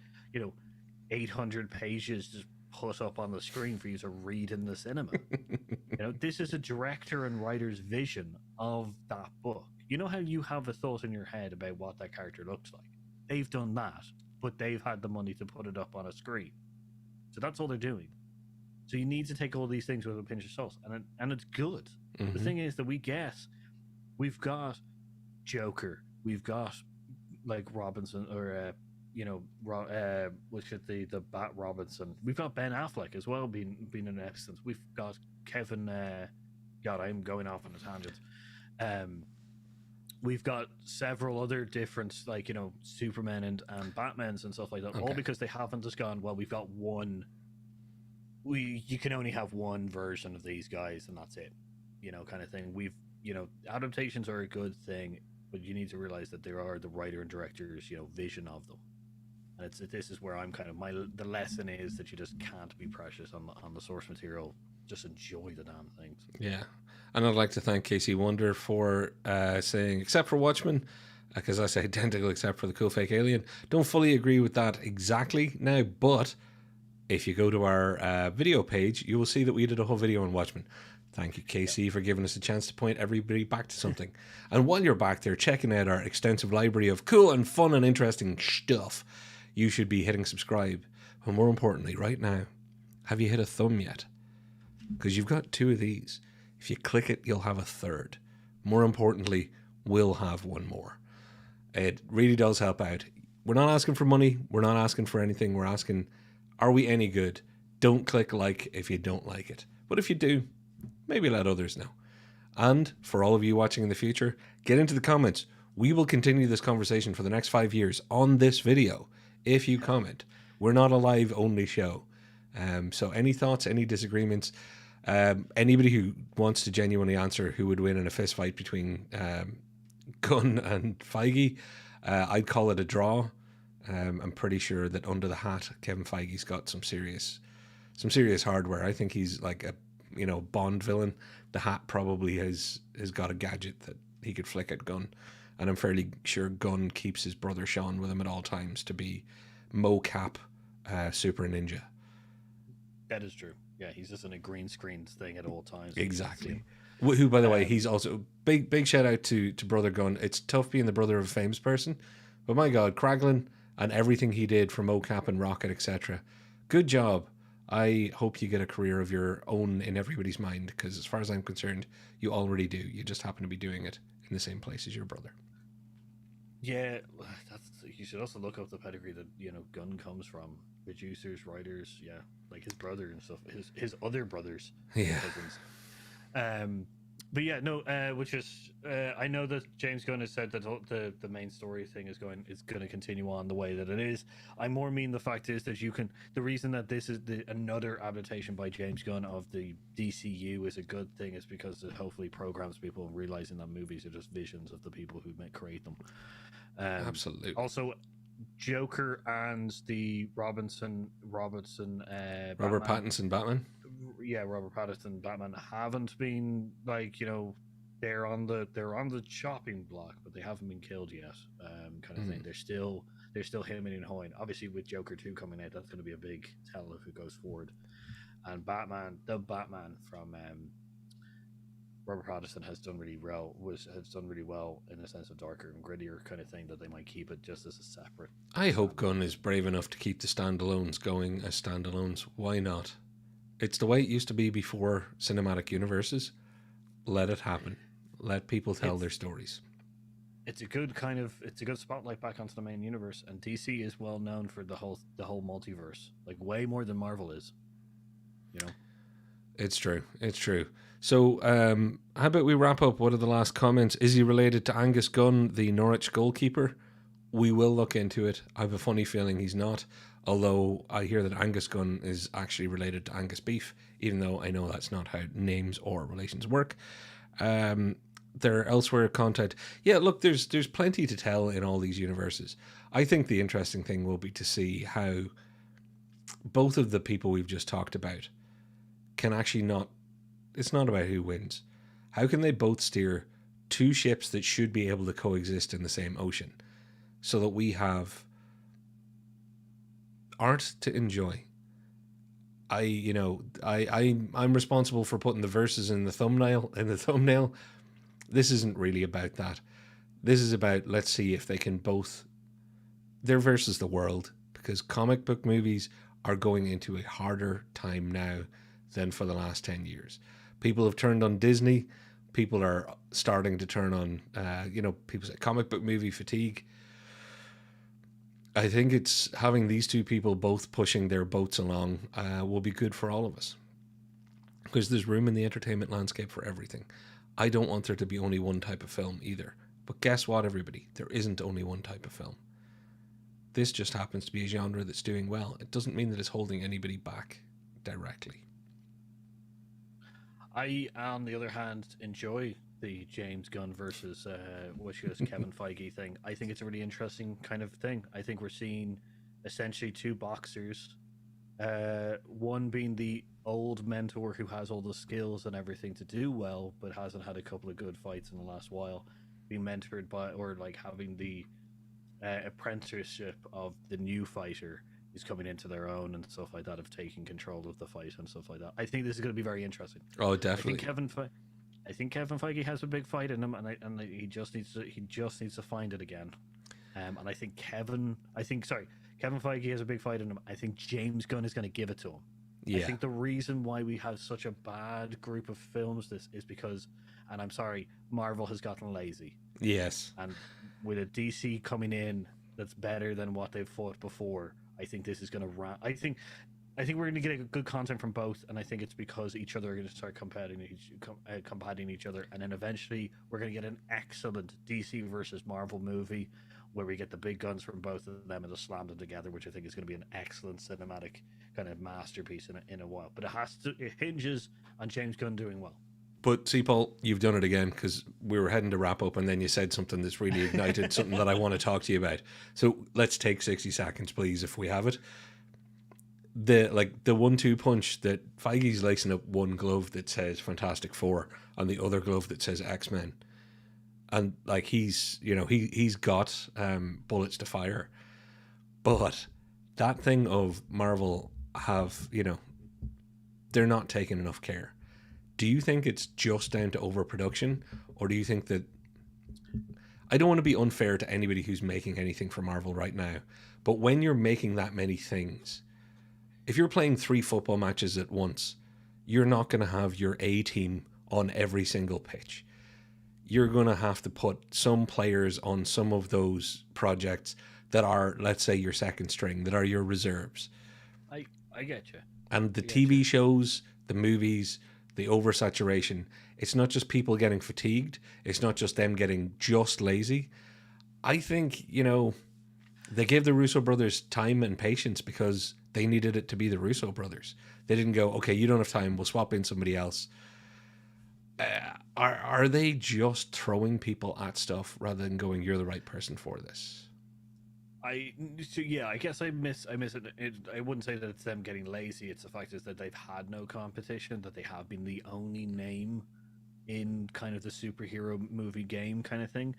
[SPEAKER 2] 800 pages just put up on the screen for you to read in the cinema. This is a director and writer's vision of that book. You know how you have a thought in your head about what that character looks like? They've done that, but they've had the money to put it up on a screen. So that's all they're doing. So you need to take all these things with a pinch of salt, and it's good. Mm-hmm. The thing is that we've got Joker, we've got like Robinson, or the Bat Robinson. We've got Ben Affleck as well being in essence. We've got Kevin. God, I'm going off on a tangent. We've got several other different, Superman and Batmans and stuff like that, all because they haven't just gone, well, we've got one. You can only have one version of these guys, and that's it, kind of thing. Adaptations are a good thing, but you need to realize that there are the writer and director's, vision of them. And this is where I'm kind of the lesson is that you just can't be precious on the source material. Just enjoy the damn things.
[SPEAKER 1] Yeah. And I'd like to thank Casey Wonder for saying, except for Watchmen, because I say identical except for the cool fake alien. Don't fully agree with that exactly now, but if you go to our video page, you will see that we did a whole video on Watchmen. Thank you, Casey, for giving us a chance to point everybody back to something. And while you're back there checking out our extensive library of cool and fun and interesting stuff, you should be hitting subscribe. But more importantly, right now, have you hit a thumb yet? Because you've got two of these. If you click it, you'll have a third. More importantly, we'll have one more. It really does help out. We're not asking for money. We're not asking for anything. We're asking, are we any good? Don't click like if you don't like it. But if you do, maybe let others know. And for all of you watching in the future, get into the comments. We will continue this conversation for the next 5 years on this video if you comment. We're not a live only show. So any thoughts, any disagreements, anybody who wants to genuinely answer who would win in a fist fight between Gunn and Feige, I'd call it a draw. I'm pretty sure that under the hat, Kevin Feige's got some serious hardware. I think he's like a Bond villain. The hat probably has got a gadget that he could flick at Gunn, and I'm fairly sure Gunn keeps his brother Sean with him at all times to be mocap super ninja.
[SPEAKER 2] That is true. Yeah, he's just in a green screen thing at all times.
[SPEAKER 1] Exactly. Who, by the way, he's also big shout out to brother Gunn. It's tough being the brother of a famous person, but my God, Kraglin and everything he did for mocap and rocket, etc. Good job. I hope you get a career of your own in everybody's mind, because as far as I'm concerned, you already do. You just happen to be doing it in the same place as your brother.
[SPEAKER 2] Yeah, you should also look up the pedigree that Gunn comes from. Producers, writers, yeah, like his brother and stuff, his other brothers,
[SPEAKER 1] yeah.
[SPEAKER 2] But yeah, no, which is I know that James Gunn has said that the main story thing is going to continue on the way that it is. I more mean the fact is that the reason that this is another adaptation by James Gunn of the DCEU is a good thing is because it hopefully programs people realizing that movies are just visions of the people who create them.
[SPEAKER 1] Absolutely.
[SPEAKER 2] Also, Joker and the Robert
[SPEAKER 1] Pattinson Batman.
[SPEAKER 2] Yeah, Robert Pattinson Batman haven't been they're on the chopping block, but they haven't been killed yet. Kind of thing. They're still hemming and hawing. Obviously, with Joker 2 coming out, that's going to be a big tell if it goes forward. And the Batman from Robert Pattinson has done really well in a sense of darker and grittier kind of thing, that they might keep it just as a separate.
[SPEAKER 1] I hope Gunn is brave enough to keep the standalones going as standalones. Why not? It's the way it used to be before cinematic universes. Let it happen. Let people tell their stories.
[SPEAKER 2] It's a good spotlight back onto the main universe, and DC is well known for the whole multiverse, like way more than Marvel is.
[SPEAKER 1] It's true. So, how about we wrap up? What are the last comments? Is he related to Angus Gunn, the Norwich goalkeeper? We will look into it. I have a funny feeling he's not, although I hear that Angus Gunn is actually related to Angus Beef, even though I know that's not how names or relations work. There are elsewhere content. Yeah, look, there's plenty to tell in all these universes. I think the interesting thing will be to see how both of the people we've just talked about can actually not... It's not about who wins. How can they both steer two ships that should be able to coexist in the same ocean so that we have art to enjoy? I'm responsible for putting the verses in the thumbnail. This isn't really about that. This is about, let's see if they can both... They're versus the world, because comic book movies are going into a harder time now than for the last 10 years. People have turned on Disney. People are starting to turn on, people say comic book movie fatigue. I think it's having these two people both pushing their boats along will be good for all of us, because there's room in the entertainment landscape for everything. I don't want there to be only one type of film either. But guess what, everybody? There isn't only one type of film. This just happens to be a genre that's doing well. It doesn't mean that it's holding anybody back directly.
[SPEAKER 2] I, on the other hand, enjoy the James Gunn versus Kevin Feige thing. I think it's a really interesting kind of thing. I think we're seeing essentially two boxers, one being the old mentor who has all the skills and everything to do well, but hasn't had a couple of good fights in the last while, being mentored by, or like having the apprenticeship of the new fighter who's coming into their own and stuff like that, of taking control of the fight and stuff like that. I think this is going to be very interesting.
[SPEAKER 1] Oh, definitely.
[SPEAKER 2] I think Kevin Feige has a big fight in him, and he just needs to find it again. And I think Kevin Feige has a big fight in him. I think James Gunn is going to give it to him. Yeah. I think the reason why we have such a bad group of films is because, and I'm sorry, Marvel has gotten lazy.
[SPEAKER 1] Yes.
[SPEAKER 2] And with a DC coming in that's better than what they've fought before, I think this is going to I think we're going to get good content from both, and I think it's because each other are going to start combating each other, and then eventually we're going to get an excellent DC versus Marvel movie where we get the big guns from both of them and just slam them together, which I think is going to be an excellent cinematic kind of masterpiece in a while. But it hinges on James Gunn doing well.
[SPEAKER 1] But see, Paul, you've done it again because we were heading to wrap up and then you said something that's really ignited something that I want to talk to you about. So let's take 60 seconds, please, if we have it. The 1-2 punch that Feige's lacing up one glove that says Fantastic Four and the other glove that says X-Men. And like he's got bullets to fire. But that thing of Marvel have, they're not taking enough care. Do you think it's just down to overproduction, or do you think that... I don't want to be unfair to anybody who's making anything for Marvel right now, but when you're making that many things, if you're playing 3 football matches at once, you're not going to have your A team on every single pitch. You're going to have to put some players on some of those projects that are, let's say, your second string, that are your reserves.
[SPEAKER 2] I get you.
[SPEAKER 1] And the TV shows, the movies, the oversaturation, it's not just people getting fatigued. It's not just them getting just lazy. I think, they gave the Russo brothers time and patience because they needed it to be the Russo brothers. They didn't go, okay, you don't have time, we'll swap in somebody else. Are they just throwing people at stuff rather than going, you're the right person for this?
[SPEAKER 2] I guess I miss it. I wouldn't say that it's them getting lazy. It's the fact is that they've had no competition, that they have been the only name in kind of the superhero movie game kind of thing.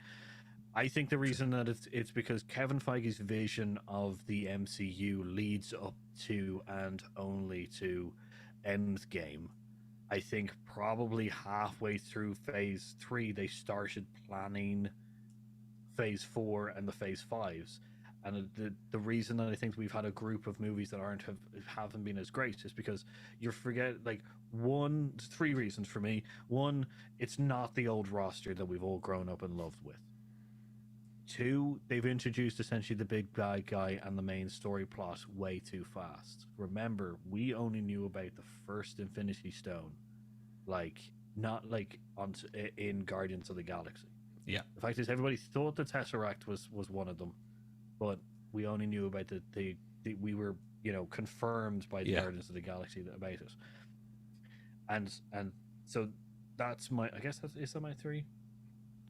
[SPEAKER 2] I think the reason that it's because Kevin Feige's vision of the MCU leads up to and only to Endgame. I think probably halfway through Phase 3, they started planning Phase 4 and the Phase 5s. And the reason that I think we've had a group of movies that haven't been as great is because you forget, three reasons for me. One, it's not the old roster that we've all grown up and loved with. 2, they've introduced essentially the big bad guy and the main story plot way too fast. Remember, we only knew about the first Infinity Stone, in Guardians of the Galaxy.
[SPEAKER 1] Yeah.
[SPEAKER 2] The fact is, everybody thought the Tesseract was one of them, but we only knew about we were confirmed by the Guardians of the Galaxy about it, and so that's my. I guess is that my 3.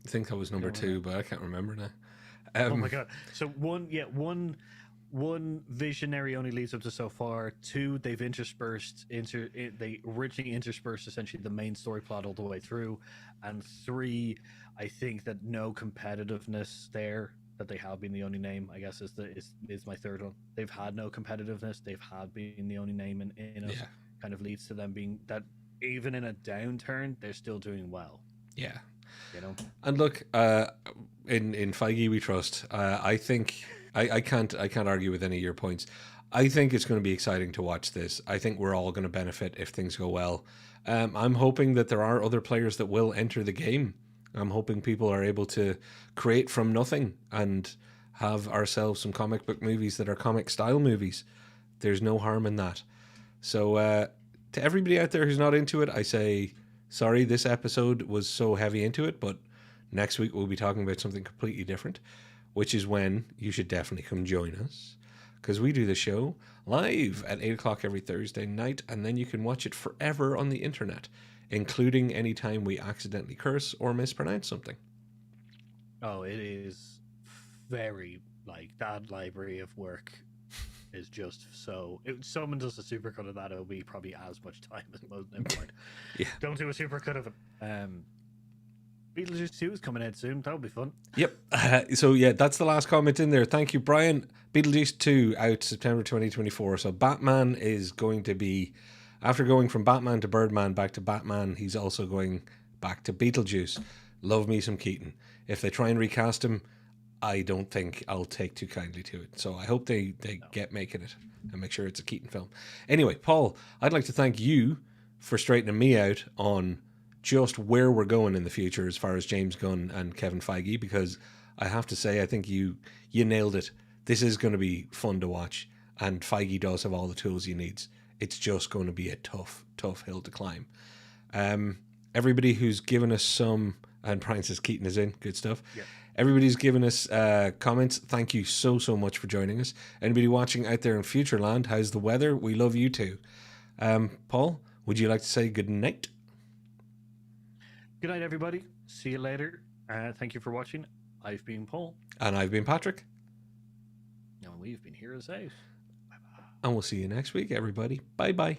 [SPEAKER 1] I think that was number 2, but I can't remember now.
[SPEAKER 2] Oh my god! So one visionary only leads up to so far. 2, they've they originally interspersed essentially the main story plot all the way through, and 3, I think that no competitiveness there. That they have been the only name, I guess, is my 3rd one. They've had no competitiveness. They've had been the only name in it. Kind of leads to them being that even in a downturn, they're still doing well.
[SPEAKER 1] Yeah. And look, in Feige we trust. I think I can't argue with any of your points. I think it's going to be exciting to watch this. I think we're all going to benefit if things go well. I'm hoping that there are other players that will enter the game. I'm hoping people are able to create from nothing and have ourselves some comic book movies that are comic style movies. There's no harm in that. So to everybody out there who's not into it, I say, sorry, this episode was so heavy into it, but next week we'll be talking about something completely different, which is when you should definitely come join us, because we do the show live at 8 o'clock every Thursday night, and then you can watch it forever on the internet, including any time we accidentally curse or mispronounce something.
[SPEAKER 2] Oh, it is very, that library of work is just so... If someone does a supercut of that, it'll be probably as much time as most import.
[SPEAKER 1] Yeah.
[SPEAKER 2] Don't do a supercut of it. Beetlejuice 2 is coming out soon. That'll be fun.
[SPEAKER 1] Yep. So, that's the last comment in there. Thank you, Brian. Beetlejuice 2 out September 2024. So Batman is going to be... After going from Batman to Birdman back to Batman, he's also going back to Beetlejuice. Love me some Keaton. If they try and recast him, I don't think I'll take too kindly to it. So I hope they get making it and make sure it's a Keaton film. Anyway, Paul, I'd like to thank you for straightening me out on just where we're going in the future as far as James Gunn and Kevin Feige, because I have to say, I think you nailed it. This is going to be fun to watch, and Feige does have all the tools he needs. It's just going to be a tough hill to climb. Everybody who's given us some, and Brian says Keaton is in, good stuff.
[SPEAKER 2] Yeah.
[SPEAKER 1] Everybody's given us comments. Thank you so much for joining us. Anybody watching out there in Futureland, how's the weather? We love you too. Paul, would you like to say good night?
[SPEAKER 2] Good night, everybody. See you later. Thank you for watching. I've been Paul.
[SPEAKER 1] And I've been Patrick.
[SPEAKER 2] And we've been Heroes Out.
[SPEAKER 1] And we'll see you next week, everybody. Bye-bye.